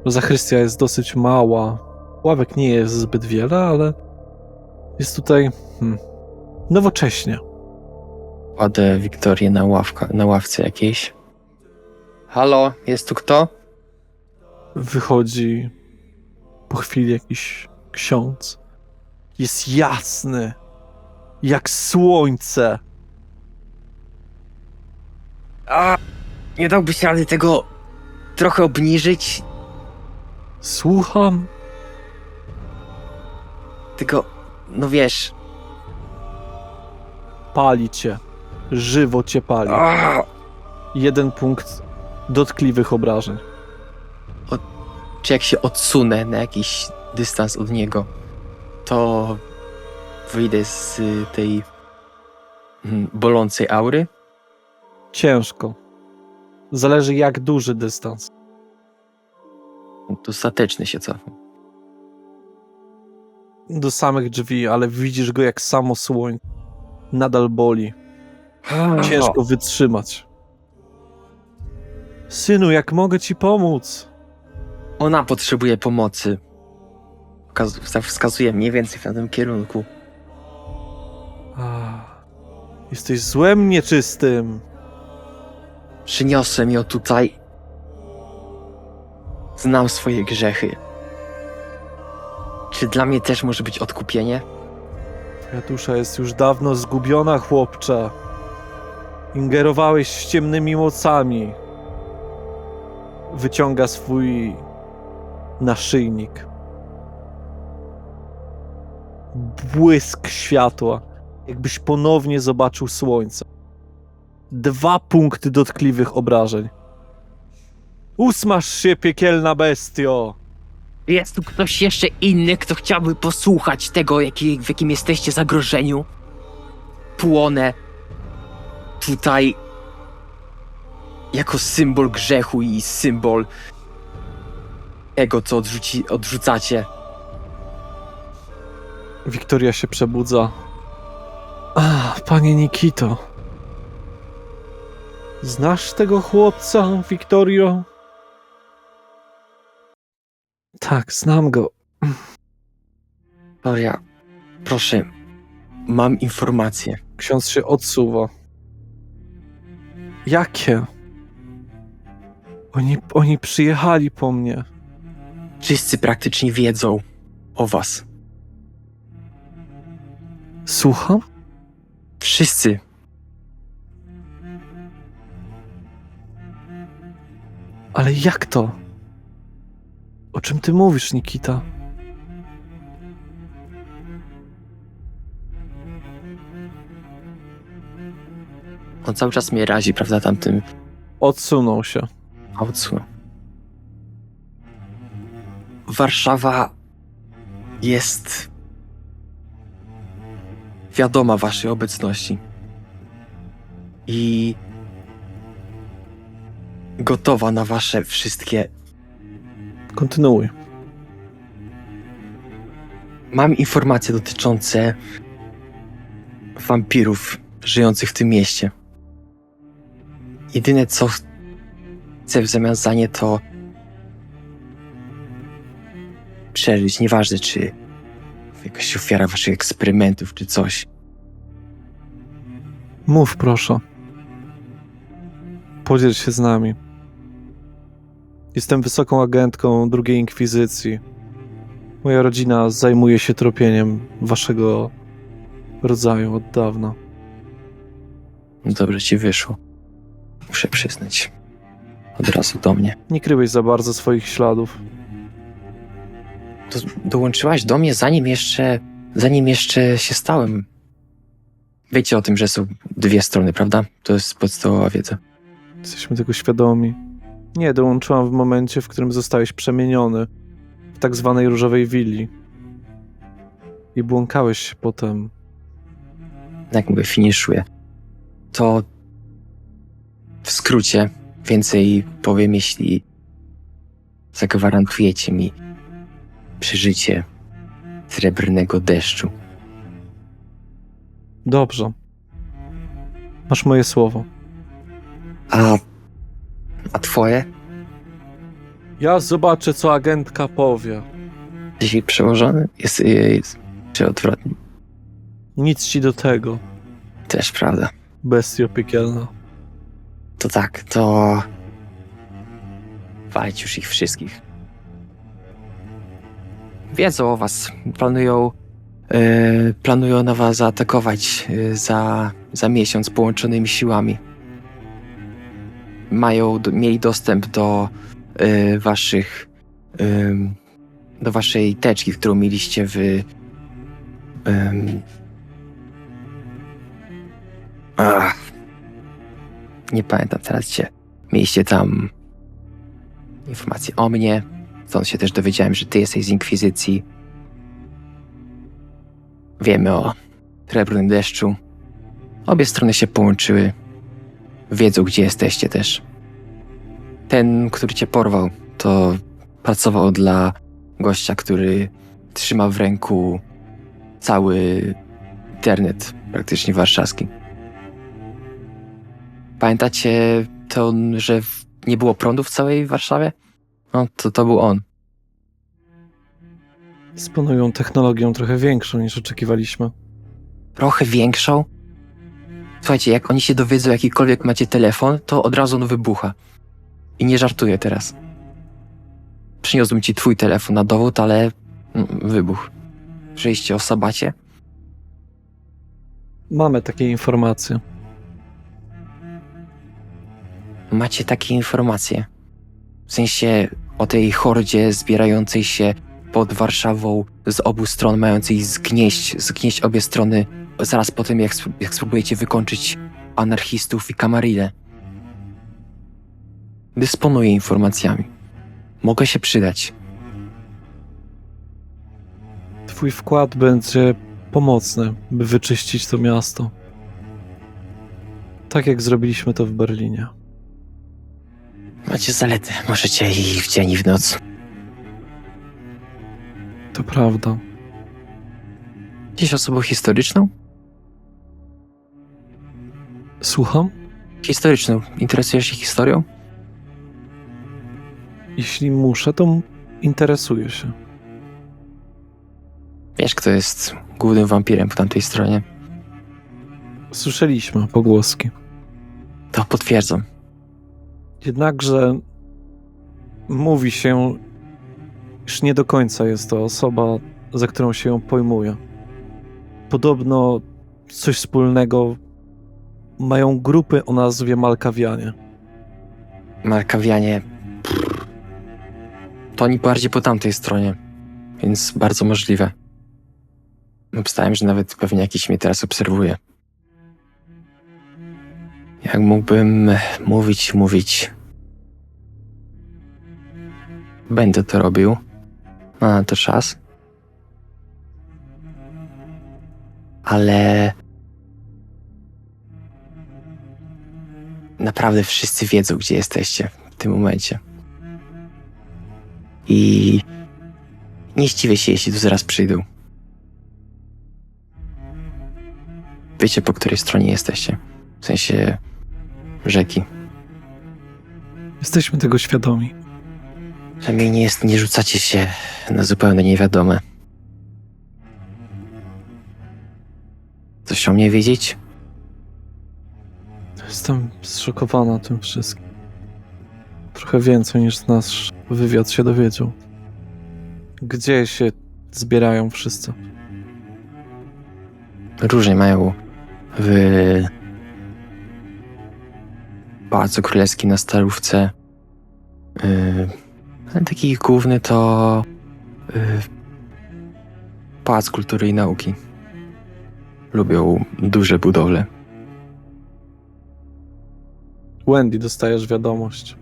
Zachrystia jest dosyć mała. Ławek nie jest zbyt wiele, ale jest tutaj nowocześnie. Kładę Wiktorię na ławce jakiejś. Halo, jest tu kto? Wychodzi po chwili jakiś ksiądz. Jest jasny, jak słońce. A, nie dałbyś rady tego trochę obniżyć? Słucham. Tylko, no wiesz... Pali cię. Żywo cię pali. 1 punkt dotkliwych obrażeń. Czy jak się odsunę na jakiś dystans od niego, to wyjdę z tej bolącej aury? Ciężko. Zależy jak duży dystans. Dostateczny się cofam. Do samych drzwi, ale widzisz go jak samo słońce. Nadal boli. Ciężko wytrzymać. Synu, jak mogę ci pomóc? Ona potrzebuje pomocy. Wskazuje mniej więcej w tym kierunku. Jesteś złem nieczystym. Przyniosłem ją tutaj. Znam swoje grzechy. Czy dla mnie też może być odkupienie? Twoja dusza jest już dawno zgubiona, chłopcze. Ingerowałeś z ciemnymi mocami. Wyciąga swój naszyjnik. Błysk światła, jakbyś ponownie zobaczył słońce. 2 punkty dotkliwych obrażeń. Usmaż się, piekielna bestio! Jest tu ktoś jeszcze inny, kto chciałby posłuchać tego, w jakim jesteście zagrożeniu? Płonę tutaj jako symbol grzechu i symbol tego, co odrzucacie. Wiktoria się przebudza. Panie Nikito. Znasz tego chłopca, Wiktorio? Tak, znam go. Gloria, proszę, mam informacje. Ksiądz się odsuwa. Jakie? Oni przyjechali po mnie. Wszyscy praktycznie wiedzą o was. Słucham? Wszyscy. Ale jak to? O czym ty mówisz, Nikita? On cały czas mnie razi, prawda, tamtym Odsunął się. aucu. Warszawa jest wiadoma waszej obecności. I gotowa na wasze wszystkie... Kontynuuj. Mam informacje dotyczące wampirów żyjących w tym mieście. Jedyne co chcę w zamian za nie to przeżyć, nieważne czy jakaś ofiara waszych eksperymentów czy coś. Mów proszę. Podziel się z nami. Jestem wysoką agentką II Inkwizycji. Moja rodzina zajmuje się tropieniem waszego rodzaju od dawna. No dobrze ci wyszło. Muszę przyznać. Od razu do mnie. Nie kryłeś za bardzo swoich śladów. Dołączyłaś do mnie zanim jeszcze się stałem. Wiecie o tym, że są dwie strony, prawda? To jest podstawowa wiedza. Jesteśmy tego świadomi. Nie, dołączyłam w momencie, w którym zostałeś przemieniony w tak zwanej różowej willi. I błąkałeś się potem. Jak mówię, finiszuję. To w skrócie więcej powiem, jeśli zagwarantujecie mi przeżycie srebrnego deszczu. Dobrze. Masz moje słowo. A twoje? Ja zobaczę, co agentka powie. Dzisiaj przełożony? Jest czy odwrotnie? Nic ci do tego, Też prawda. bestio piekielna. To tak, to walić już ich wszystkich. Wiedzą o was. Planują na was zaatakować za miesiąc połączonymi siłami. Mieli dostęp do do waszej teczki, którą mieliście nie pamiętam teraz gdzie. Mieliście tam informacje o mnie. Stąd się też dowiedziałem, że ty jesteś z Inkwizycji. Wiemy o srebrnym deszczu. Obie strony się połączyły. Wiedzą, gdzie jesteście też. Ten, który cię porwał, to pracował dla gościa, który trzyma w ręku cały internet, praktycznie warszawski. Pamiętacie to, że nie było prądu w całej Warszawie? No, to był on. Dysponują technologią trochę większą niż oczekiwaliśmy. Trochę większą? Słuchajcie, jak oni się dowiedzą, jakikolwiek macie telefon, to od razu on wybucha. I nie żartuję teraz. Przyniosłem ci twój telefon na dowód, ale wybuch. Przejście o sabacie? Mamy takie informacje. Macie takie informacje. W sensie o tej hordzie zbierającej się pod Warszawą z obu stron, mającej zgnieść obie strony zaraz po tym, jak spróbujecie wykończyć anarchistów i Kamarilę. Dysponuję informacjami. Mogę się przydać. Twój wkład będzie pomocny, by wyczyścić to miasto. Tak jak zrobiliśmy to w Berlinie. Macie zaletę. Możecie i w dzień, i w noc. To prawda. Jesteś osobą historyczną? Słucham? Historyczną. Interesujesz się historią? Jeśli muszę, to interesuję się. Wiesz, kto jest głównym wampirem po tamtej stronie? Słyszeliśmy pogłoski. To potwierdzam. Jednakże mówi się, iż nie do końca jest to osoba, za którą się ją pojmuje. Podobno coś wspólnego mają grupy o nazwie Malkawianie. Markawianie. To oni bardziej po tamtej stronie. Więc bardzo możliwe. Obstałem, że nawet pewnie jakiś mnie teraz obserwuje. Jak mógłbym mówić. Będę to robił. Ma na to czas. Ale naprawdę wszyscy wiedzą, gdzie jesteście w tym momencie. I nie zdziwię się, jeśli tu zaraz przyjdą. Wiecie, po której stronie jesteście. W sensie rzeki. Jesteśmy tego świadomi. Przynajmniej nie rzucacie się na zupełnie niewiadome. Coś o mnie wiedzieć? Jestem zszokowana tym wszystkim. Trochę więcej niż nasz wywiad się dowiedział. Gdzie się zbierają wszyscy? Różnie mają Pałacu Królewskim na Starówce. Ale taki główny to Pałac Kultury i Nauki. Lubią duże budowle. Wendy, dostajesz wiadomość.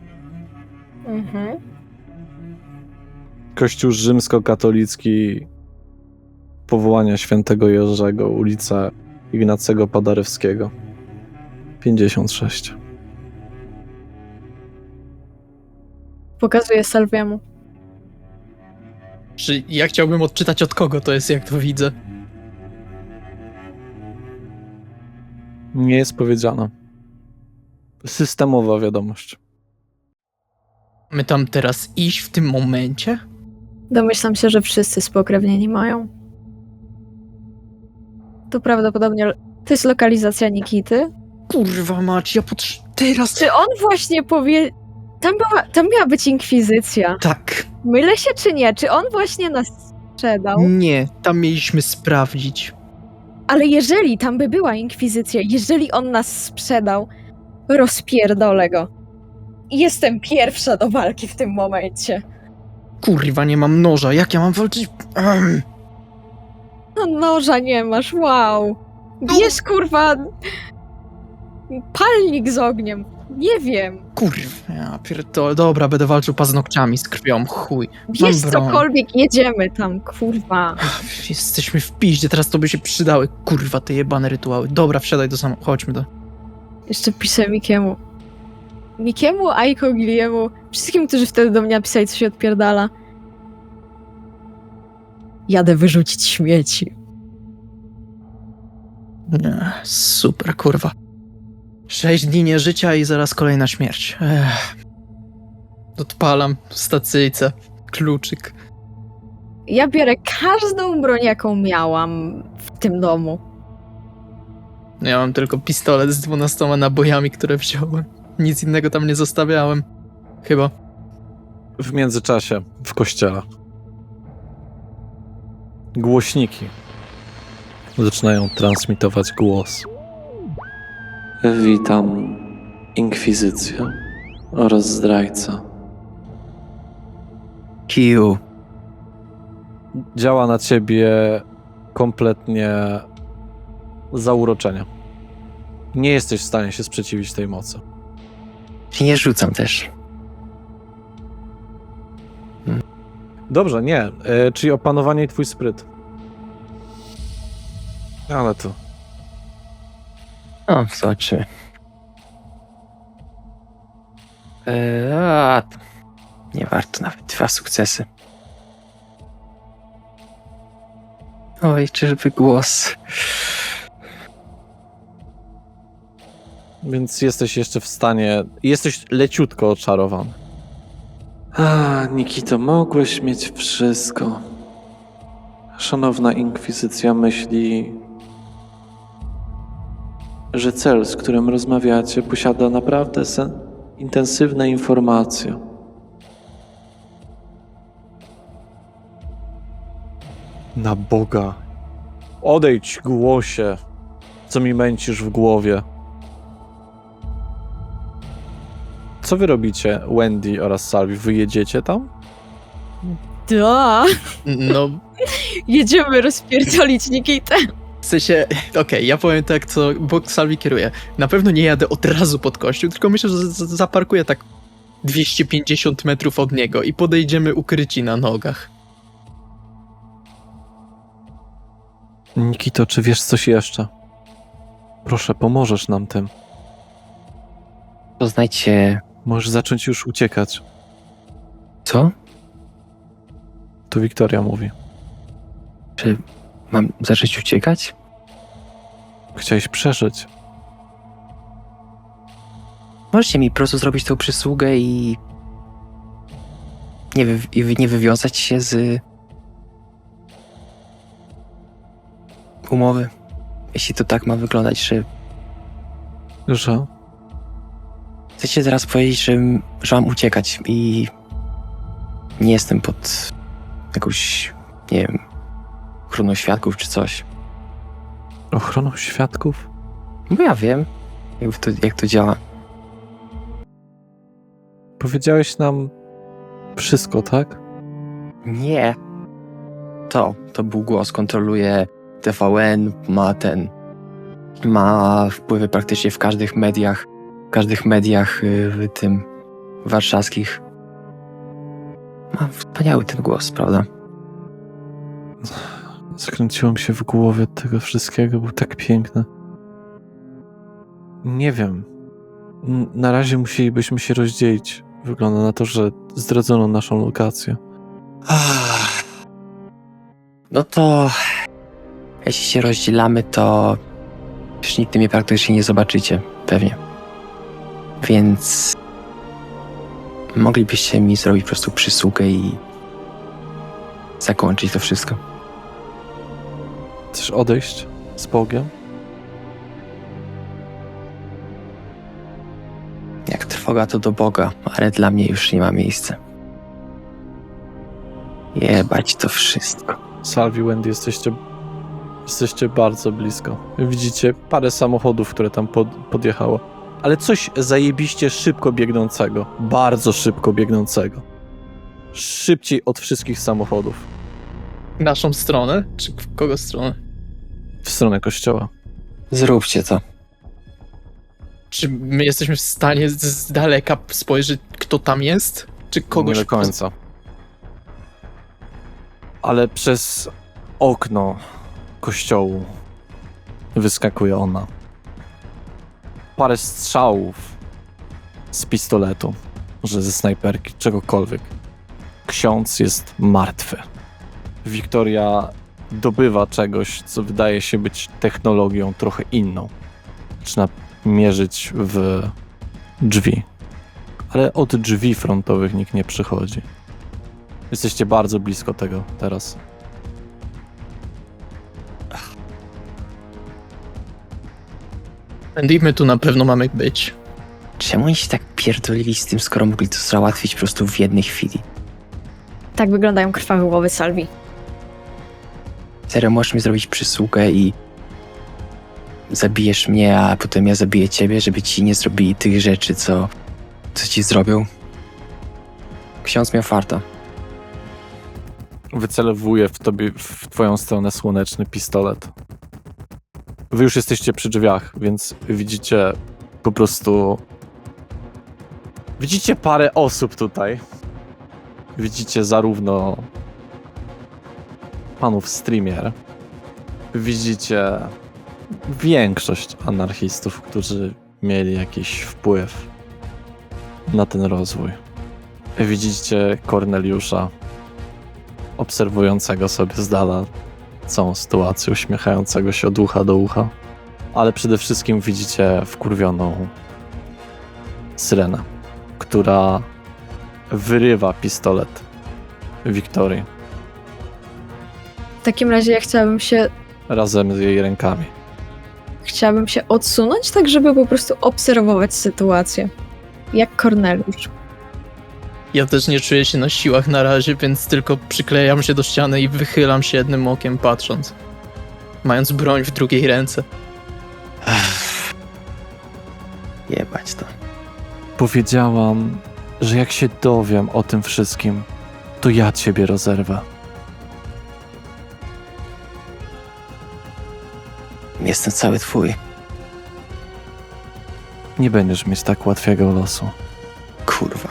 Mhm. Kościół rzymskokatolicki, powołania świętego Jerzego, ulica Ignacego Paderewskiego, 56. Pokazuję Salwiemu. Czy ja chciałbym odczytać od kogo to jest, jak to widzę? Nie jest powiedziane. Systemowa wiadomość. My tam teraz iść w tym momencie? Domyślam się, że wszyscy spokrewnieni mają. To prawdopodobnie... To jest lokalizacja Nikity. Kurwa mać, teraz... Czy on właśnie powie... Tam miała być inkwizycja. Tak. Mylę się czy nie? Czy on właśnie nas sprzedał? Nie, tam mieliśmy sprawdzić. Ale jeżeli tam by była inkwizycja, jeżeli on nas sprzedał, rozpierdolę go. Jestem pierwsza do walki w tym momencie. Kurwa, nie mam noża, jak ja mam walczyć? No noża nie masz, wow. Bierz kurwa... palnik z ogniem. Nie wiem. Kurwa, ja pierdolę. Dobra, będę walczył paznokciami z krwią, chuj. Bierz Mam broń. cokolwiek, jedziemy tam, kurwa. Jesteśmy w piździe, teraz to by się przydały. Kurwa, te jebane rytuały. Dobra, wsiadaj do samochodu, chodźmy do... Jeszcze piszę Mikiemu. Mikiemu, Aiko, Giliemu, wszystkim, którzy wtedy do mnie napisali, co się odpierdala. Jadę wyrzucić śmieci. Nie, super, kurwa. 6 dni nieżycia i zaraz kolejna śmierć. Odpalam stacyjce, kluczyk. Ja biorę każdą broń, jaką miałam w tym domu. Ja mam tylko pistolet z 12 nabojami, które wziąłem. Nic innego tam nie zostawiałem. Chyba. W międzyczasie w kościele głośniki zaczynają transmitować głos. Witam, inkwizycja oraz zdrajca. Kiu. Działa na ciebie kompletnie zauroczenie. Nie jesteś w stanie się sprzeciwić tej mocy. Nie rzucam też. Dobrze, nie. Czyli opanowanie i twój spryt. Ale to... O, zobaczymy. Nie warto nawet 2 sukcesy. Oj, czyżby głos. Więc jesteś jeszcze w stanie... Jesteś leciutko oczarowany. Nikito, mogłeś mieć wszystko. Szanowna inkwizycja myśli, że cel, z którym rozmawiacie, posiada naprawdę intensywne informacje. Na Boga. Odejdź, głosie, co mi męcisz w głowie. Co wy robicie, Wendy oraz Salvi? Wy jedziecie tam? Da. No, Jedziemy rozpierdolić Nikitę. w sensie, okej, ja powiem tak, co Bóg Salvi kieruje. Na pewno nie jadę od razu pod kościół, tylko myślę, że zaparkuję tak 250 metrów od niego i podejdziemy ukryci na nogach. Nikito, czy wiesz coś jeszcze? Proszę, pomożesz nam tym. Poznajcie... Możesz zacząć już uciekać. Co? Tu Wiktoria mówi. Czy mam zacząć uciekać? Chciałeś przeżyć. Możecie mi po prostu zrobić tą przysługę i nie wywiązać się z umowy. Jeśli to tak ma wyglądać, że Że? chcecie teraz powiedzieć, że mam uciekać i nie jestem pod jakąś, nie wiem, ochroną świadków czy coś. Ochroną świadków? Bo ja wiem, jak to działa. powiedziałeś nam wszystko, tak? Nie. To był głos, kontroluje TVN, ma wpływy praktycznie w każdych mediach w tym warszawskich. Ma wspaniały ten głos, prawda? Zakręciło mi się w głowie tego wszystkiego, był tak piękny. Nie wiem. Na razie musielibyśmy się rozdzielić. Wygląda na to, że zdradzono naszą lokację. No to jeśli się rozdzielamy, to już nigdy mnie praktycznie nie zobaczycie, pewnie. Więc moglibyście mi zrobić po prostu przysługę i zakończyć to wszystko. Chcesz odejść z Bogiem? Jak trwoga, to do Boga, ale dla mnie już nie ma miejsca. Jebać to wszystko. Salvi, Wendy, jesteście bardzo blisko. Widzicie parę samochodów, które tam podjechało. Ale coś zajebiście szybko biegnącego. Bardzo szybko biegnącego. Szybciej od wszystkich samochodów. Naszą stronę? Czy w kogo stronę? W stronę kościoła. Zróbcie to. Czy my jesteśmy w stanie z daleka spojrzeć, kto tam jest? Czy kogoś... Nie do końca. Ale przez okno kościołu wyskakuje ona. Parę strzałów z pistoletu, może ze snajperki, czegokolwiek. Ksiądz jest martwy. Wiktoria dobywa czegoś, co wydaje się być technologią trochę inną. Zaczyna mierzyć w drzwi. Ale od drzwi frontowych nikt nie przychodzi. Jesteście bardzo blisko tego teraz. Andy, my tu na pewno mamy być. Czemu oni się tak pierdolili z tym, skoro mogli to załatwić po prostu w jednej chwili? Tak wyglądają krwawe głowy Salvi. Serio, możesz mi zrobić przysługę i zabijesz mnie, a potem ja zabiję ciebie, żeby ci nie zrobili tych rzeczy, co ci zrobią? Ksiądz miał farta. Wycelowuje w twoją stronę słoneczny pistolet. Wy już jesteście przy drzwiach, więc widzicie po prostu... Widzicie parę osób tutaj. Widzicie zarówno panów streamer. Widzicie większość anarchistów, którzy mieli jakiś wpływ na ten rozwój. Widzicie Korneliusza, obserwującego sobie z dala całą sytuację, uśmiechającego się od ucha do ucha. Ale przede wszystkim widzicie wkurwioną Syrenę, która wyrywa pistolet Wiktorii W takim razie ja razem z jej rękami. chciałabym się odsunąć, tak żeby po prostu obserwować sytuację. Jak Korneliusz. Ja też nie czuję się na siłach na razie, więc tylko przyklejam się do ściany i wychylam się jednym okiem patrząc. Mając broń w drugiej ręce. Jebać to. Powiedziałam, że jak się dowiem o tym wszystkim, to ja ciebie rozerwę. Jestem cały twój. Nie będziesz mieć tak łatwego losu. Kurwa.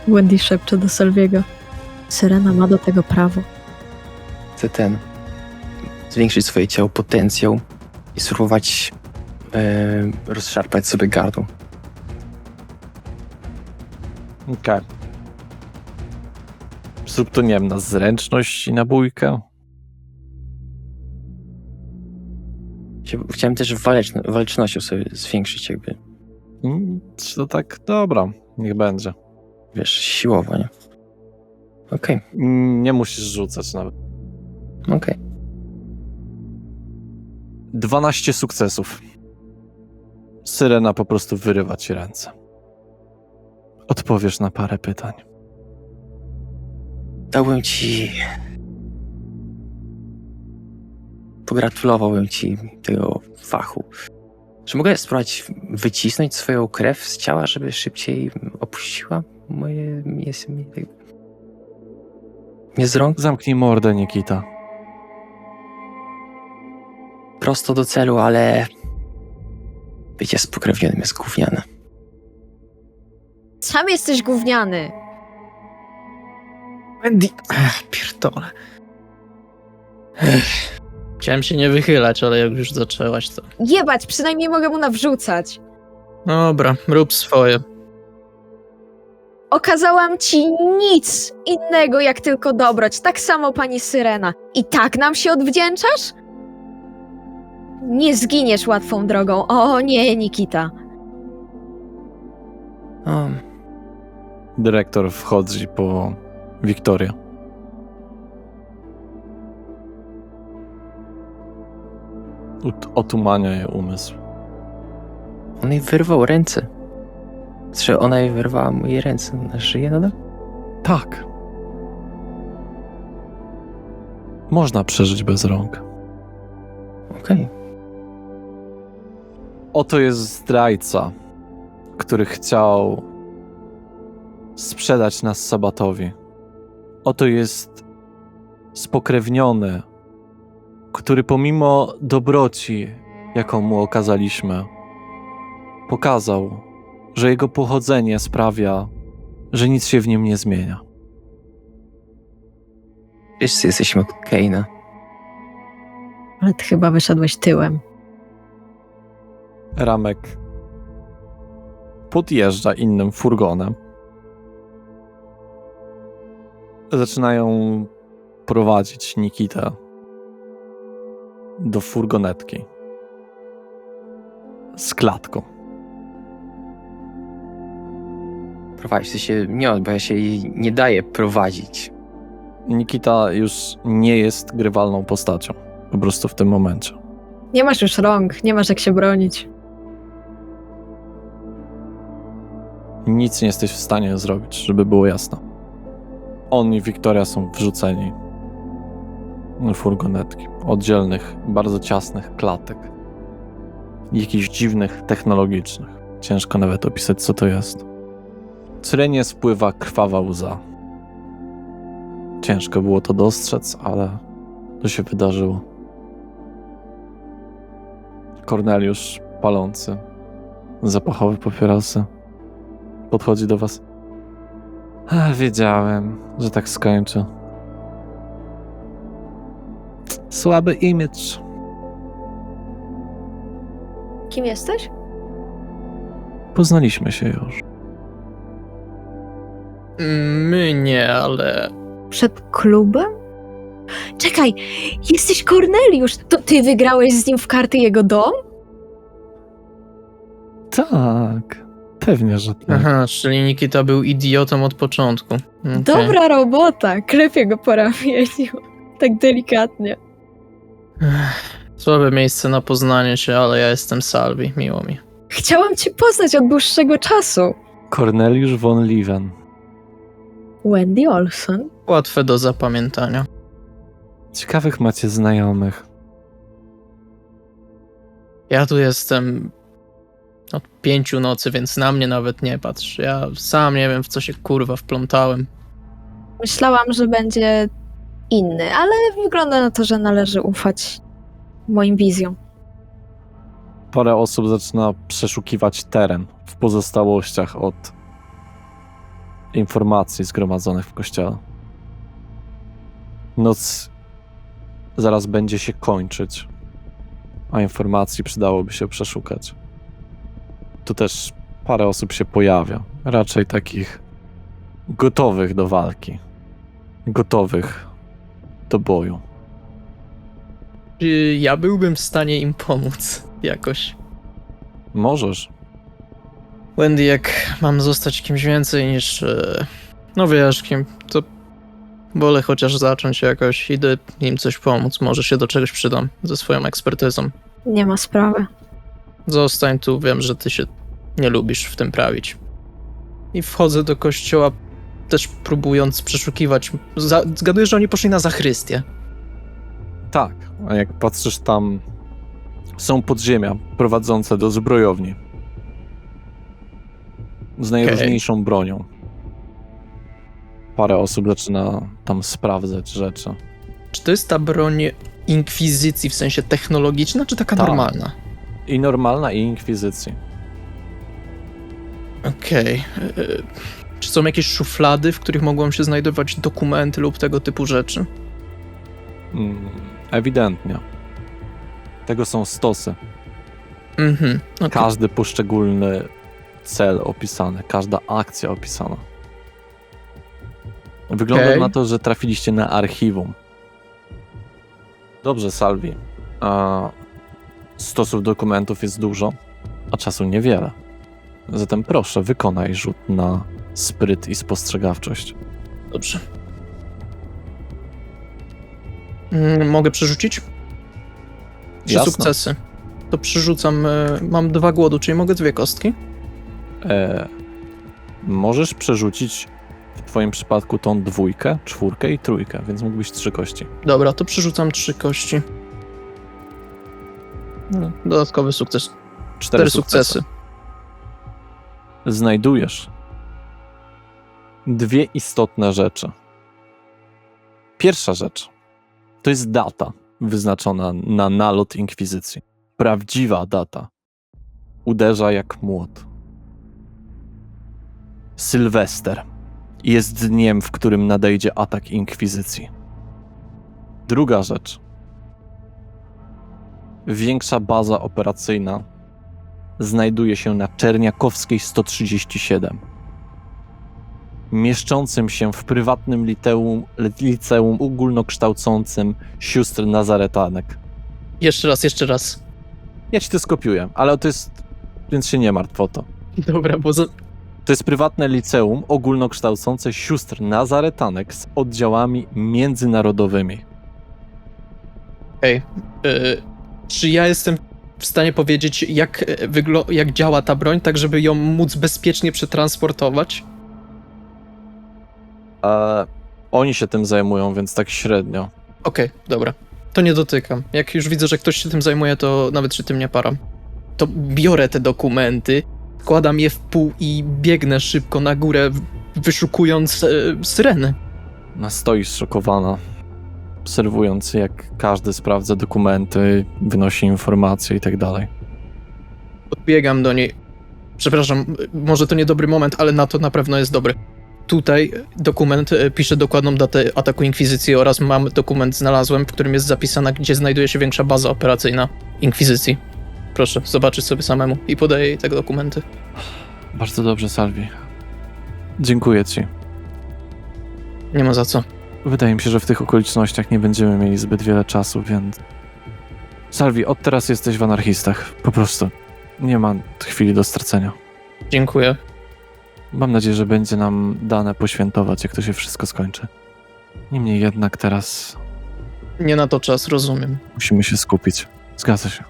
Wendy szepcze do Salviego. Syrena ma do tego prawo. Chcę zwiększyć swoje ciało, potencjał i spróbować rozszarpać sobie gardło. Okej. Zrób to, nie wiem, na zręczność i na bójkę. Chciałem też walecznością sobie zwiększyć jakby, Czy to tak? Dobra, niech będzie. wiesz, siłowo, nie? Okej. Nie musisz rzucać nawet. 12 sukcesów. Syrena po prostu wyrywa ci ręce. Odpowiesz na parę pytań. Dałbym ci... Pogratulowałbym ci tego fachu. Czy mogę spróbować wycisnąć swoją krew z ciała, żeby szybciej opuściła moje mnie z rąk? Zamknij mordę, Nikita. Prosto do celu, ale bycie spokrewnionym jest gówniane. Sam jesteś gówniany. Wendy... pierdolę. Chciałem się nie wychylać, ale jak już zaczęłaś, to... Jebać, przynajmniej mogę mu nawrzucać. Dobra, rób swoje. Okazałam ci nic innego, jak tylko dobroć. Tak samo pani Syrena. I tak nam się odwdzięczasz? Nie zginiesz łatwą drogą. O nie, Nikita. O, Dyrektor wchodzi po Wiktorię. Otumania jej umysł. on jej wyrwał ręce. Czy ona jej wyrwała moje ręce? Ona żyje nadal? Tak. Można przeżyć bez rąk. Okej. Oto jest zdrajca, który chciał sprzedać nas Sabatowi. Oto jest spokrewniony, który pomimo dobroci, jaką mu okazaliśmy, pokazał, że jego pochodzenie sprawia, że nic się w nim nie zmienia. Wszyscy jesteśmy od Kane'a. Ale ty chyba wyszedłeś tyłem. Ramek podjeżdża innym furgonem. Zaczynają prowadzić Nikitę do furgonetki z klatką. Prowadzić się nie, bo ja się jej nie daję prowadzić. Nikita już nie jest grywalną postacią. Po prostu w tym momencie. Nie masz już rąk, nie masz jak się bronić. Nic nie jesteś w stanie zrobić, żeby było jasne. On i Wiktoria są wrzuceni do furgonetki. Oddzielnych, bardzo ciasnych klatek. Jakichś dziwnych, technologicznych. Ciężko nawet opisać, co to jest. Syrenie spływa krwawa łza. Ciężko było to dostrzec, ale to się wydarzyło. Korneliusz, palący, zapachowe papierosy, podchodzi do was. Wiedziałem, że tak skończy. Słaby imidż. Kim jesteś? Poznaliśmy się już. My nie, ale... Przed klubem? Czekaj, jesteś Korneliusz. To ty wygrałeś z nim w karty jego dom? Tak, pewnie, że tak. Aha, czyli Nikita był idiotą od początku. Okej. Dobra robota, klepię go po ramieniu. Tak delikatnie. Słabe miejsce na poznanie się, ale ja jestem Salvi, miło mi. Chciałam cię poznać od dłuższego czasu. Corneliusz von Lieven. Wendy Olson? Łatwe do zapamiętania. Ciekawych macie znajomych. Ja tu jestem od 5 nocy, więc na mnie nawet nie patrz. Ja sam nie wiem, w co się kurwa wplątałem. Myślałam, że będzie inny, ale wygląda na to, że należy ufać moim wizjom. Parę osób zaczyna przeszukiwać teren w pozostałościach od informacji zgromadzonych w kościele. Noc zaraz będzie się kończyć, a informacji przydałoby się przeszukać. Tu też parę osób się pojawia, raczej takich gotowych do walki, gotowych do boju. Czy ja byłbym w stanie im pomóc jakoś? Możesz. Wendy, jak mam zostać kimś więcej niż... no wiesz, kim, to wolę chociaż zacząć jakoś. Idę im coś pomóc, może się do czegoś przydam ze swoją ekspertyzą. Nie ma sprawy. Zostań tu, wiem, że ty się nie lubisz w tym prawić. I wchodzę do kościoła też próbując przeszukiwać. Zgaduję, że oni poszli na zachrystię. Tak, a jak patrzysz tam Są podziemia prowadzące do zbrojowni. Z najróżniejszą bronią. Parę osób zaczyna tam sprawdzać rzeczy. Czy to jest ta broń inkwizycji w sensie technologiczna, czy taka Tak. normalna? I normalna, i inkwizycji. Okej. Czy są jakieś szuflady, w których mogą się znajdować dokumenty lub tego typu rzeczy? Ewidentnie. Tego są stosy. Mhm. okej. Każdy poszczególny cel opisany, każda akcja opisana. Wygląda Okej. na to, że trafiliście na archiwum. Dobrze, Salvi. Stosów dokumentów jest dużo, a czasu niewiele. Zatem proszę, wykonaj rzut na spryt i spostrzegawczość. Dobrze. Mogę przerzucić? 3 Jasne. sukcesy. To przerzucam. Mam 2 głodu, czyli mogę 2 kostki? Możesz przerzucić w twoim przypadku tą 2, 4 i 3, więc mógłbyś 3 kości. Dobra, to przerzucam 3 kości. Dodatkowy sukces. 4 sukcesy. Znajdujesz 2 istotne rzeczy. Pierwsza rzecz to jest data wyznaczona na nalot inkwizycji. Prawdziwa data. Uderza jak młot. Sylwester jest dniem, w którym nadejdzie atak inkwizycji. Druga rzecz. Większa baza operacyjna znajduje się na Czerniakowskiej 137, mieszczącym się w prywatnym liceum ogólnokształcącym sióstr Nazaretanek. Jeszcze raz. Ja ci to skopiuję, ale to jest... więc się nie martw o to. Dobra, bo To jest prywatne liceum ogólnokształcące sióstr Nazaretanek z oddziałami międzynarodowymi. czy ja jestem w stanie powiedzieć, jak działa ta broń, tak żeby ją móc bezpiecznie przetransportować? Oni się tym zajmują, więc tak średnio. Okej, dobra. To nie dotykam. Jak już widzę, że ktoś się tym zajmuje, to nawet się tym nie param. To biorę te dokumenty, składam je w pół i biegnę szybko na górę, wyszukując syreny. Stoisz szokowana, obserwując jak każdy sprawdza dokumenty, wynosi informacje i tak dalej. Podbiegam do niej. Przepraszam, może to niedobry moment, ale na to na pewno jest dobry. Tutaj dokument pisze dokładną datę ataku Inkwizycji oraz znalazłem, w którym jest zapisana, gdzie znajduje się większa baza operacyjna Inkwizycji. Proszę zobaczyć sobie samemu i podaję jej te dokumenty. Bardzo dobrze, Salvi. Dziękuję ci. Nie ma za co. Wydaje mi się, że w tych okolicznościach nie będziemy mieli zbyt wiele czasu, więc... Salvi, od teraz jesteś w anarchistach. Po prostu. Nie ma chwili do stracenia. Dziękuję. Mam nadzieję, że będzie nam dane poświętować, jak to się wszystko skończy. Niemniej jednak teraz Nie na to czas, rozumiem. musimy się skupić. Zgadza się.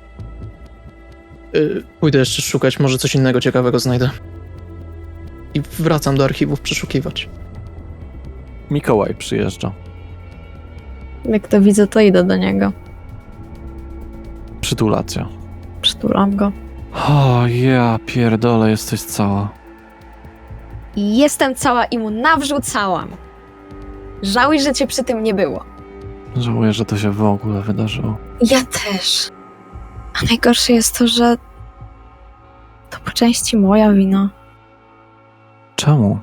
Pójdę jeszcze szukać, może coś innego ciekawego znajdę. I wracam do archiwów przeszukiwać. Mikołaj przyjeżdża. Jak to widzę, to idę do niego. Przytulacie. Przytulam go. O, ja pierdolę, jesteś cała. I jestem cała i mu nawrzucałam. Żałuj, że cię przy tym nie było. Żałuję, że to się w ogóle wydarzyło. Ja też. A najgorsze jest to, że to po części moja wina. Czemu?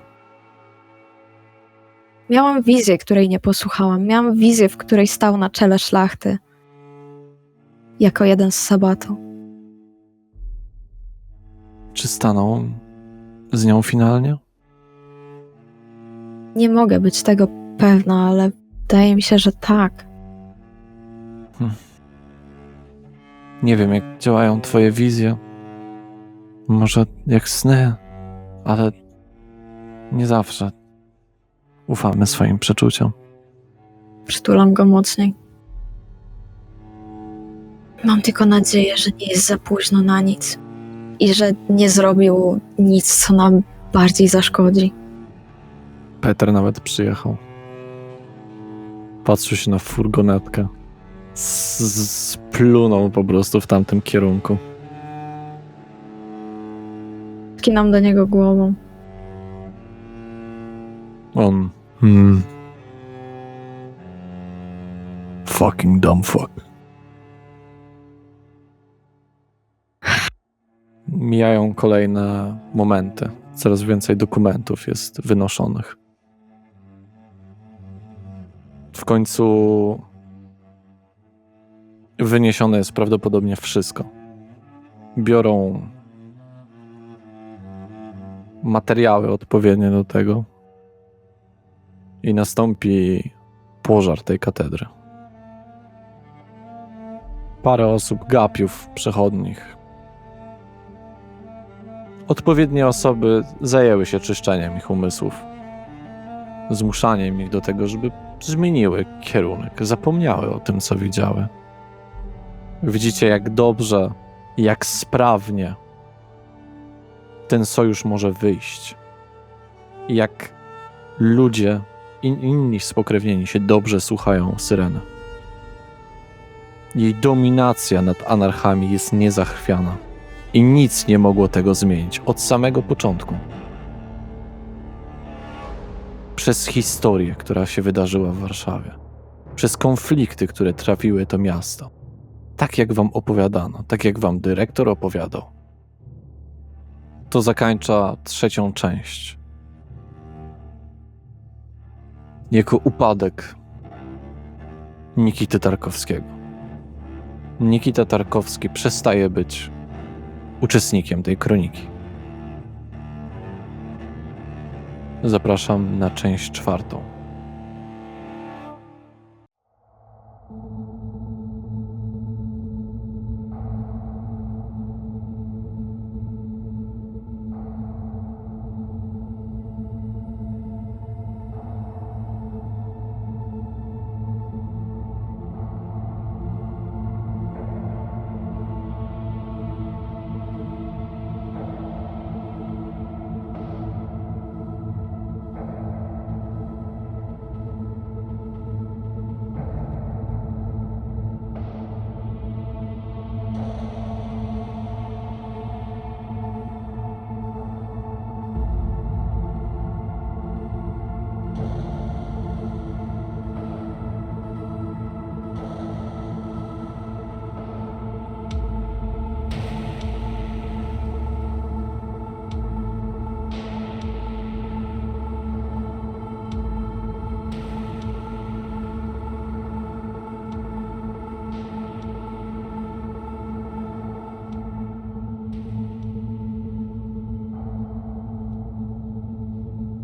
Miałam wizję, której nie posłuchałam. Miałam wizję, w której stał na czele szlachty. Jako jeden z sabatu. Czy stanął z nią finalnie? Nie mogę być tego pewna, ale wydaje mi się, że tak. Nie wiem, jak działają twoje wizje. Może jak sny, ale nie zawsze ufamy swoim przeczuciom. Przytulam go mocniej. Mam tylko nadzieję, że nie jest za późno na nic. I że nie zrobił nic, co nam bardziej zaszkodzi. Peter nawet przyjechał. Patrzył się na furgonetkę. splunął po prostu w tamtym kierunku. Skinam do niego głową. On... Fucking dumb fuck. Mijają kolejne momenty. Coraz więcej dokumentów jest wynoszonych. W końcu wyniesione jest prawdopodobnie wszystko. Biorą materiały odpowiednie do tego i nastąpi pożar tej katedry. Parę osób, gapiów, przechodnich. Odpowiednie osoby zajęły się czyszczeniem ich umysłów. Zmuszaniem ich do tego, żeby zmieniły kierunek, zapomniały o tym, co widziały. Widzicie, jak dobrze, jak sprawnie ten sojusz może wyjść. I jak ludzie, inni spokrewnieni się dobrze słuchają Syreny. Jej dominacja nad anarchami jest niezachwiana. I nic nie mogło tego zmienić od samego początku. Przez historię, która się wydarzyła w Warszawie. Przez konflikty, które trafiły to miasto. Tak jak wam opowiadano, tak jak wam dyrektor opowiadał. To zakończa 3. część. Jako upadek Nikity Tarkowskiego. Nikita Tarkowski przestaje być uczestnikiem tej kroniki. Zapraszam na część 4.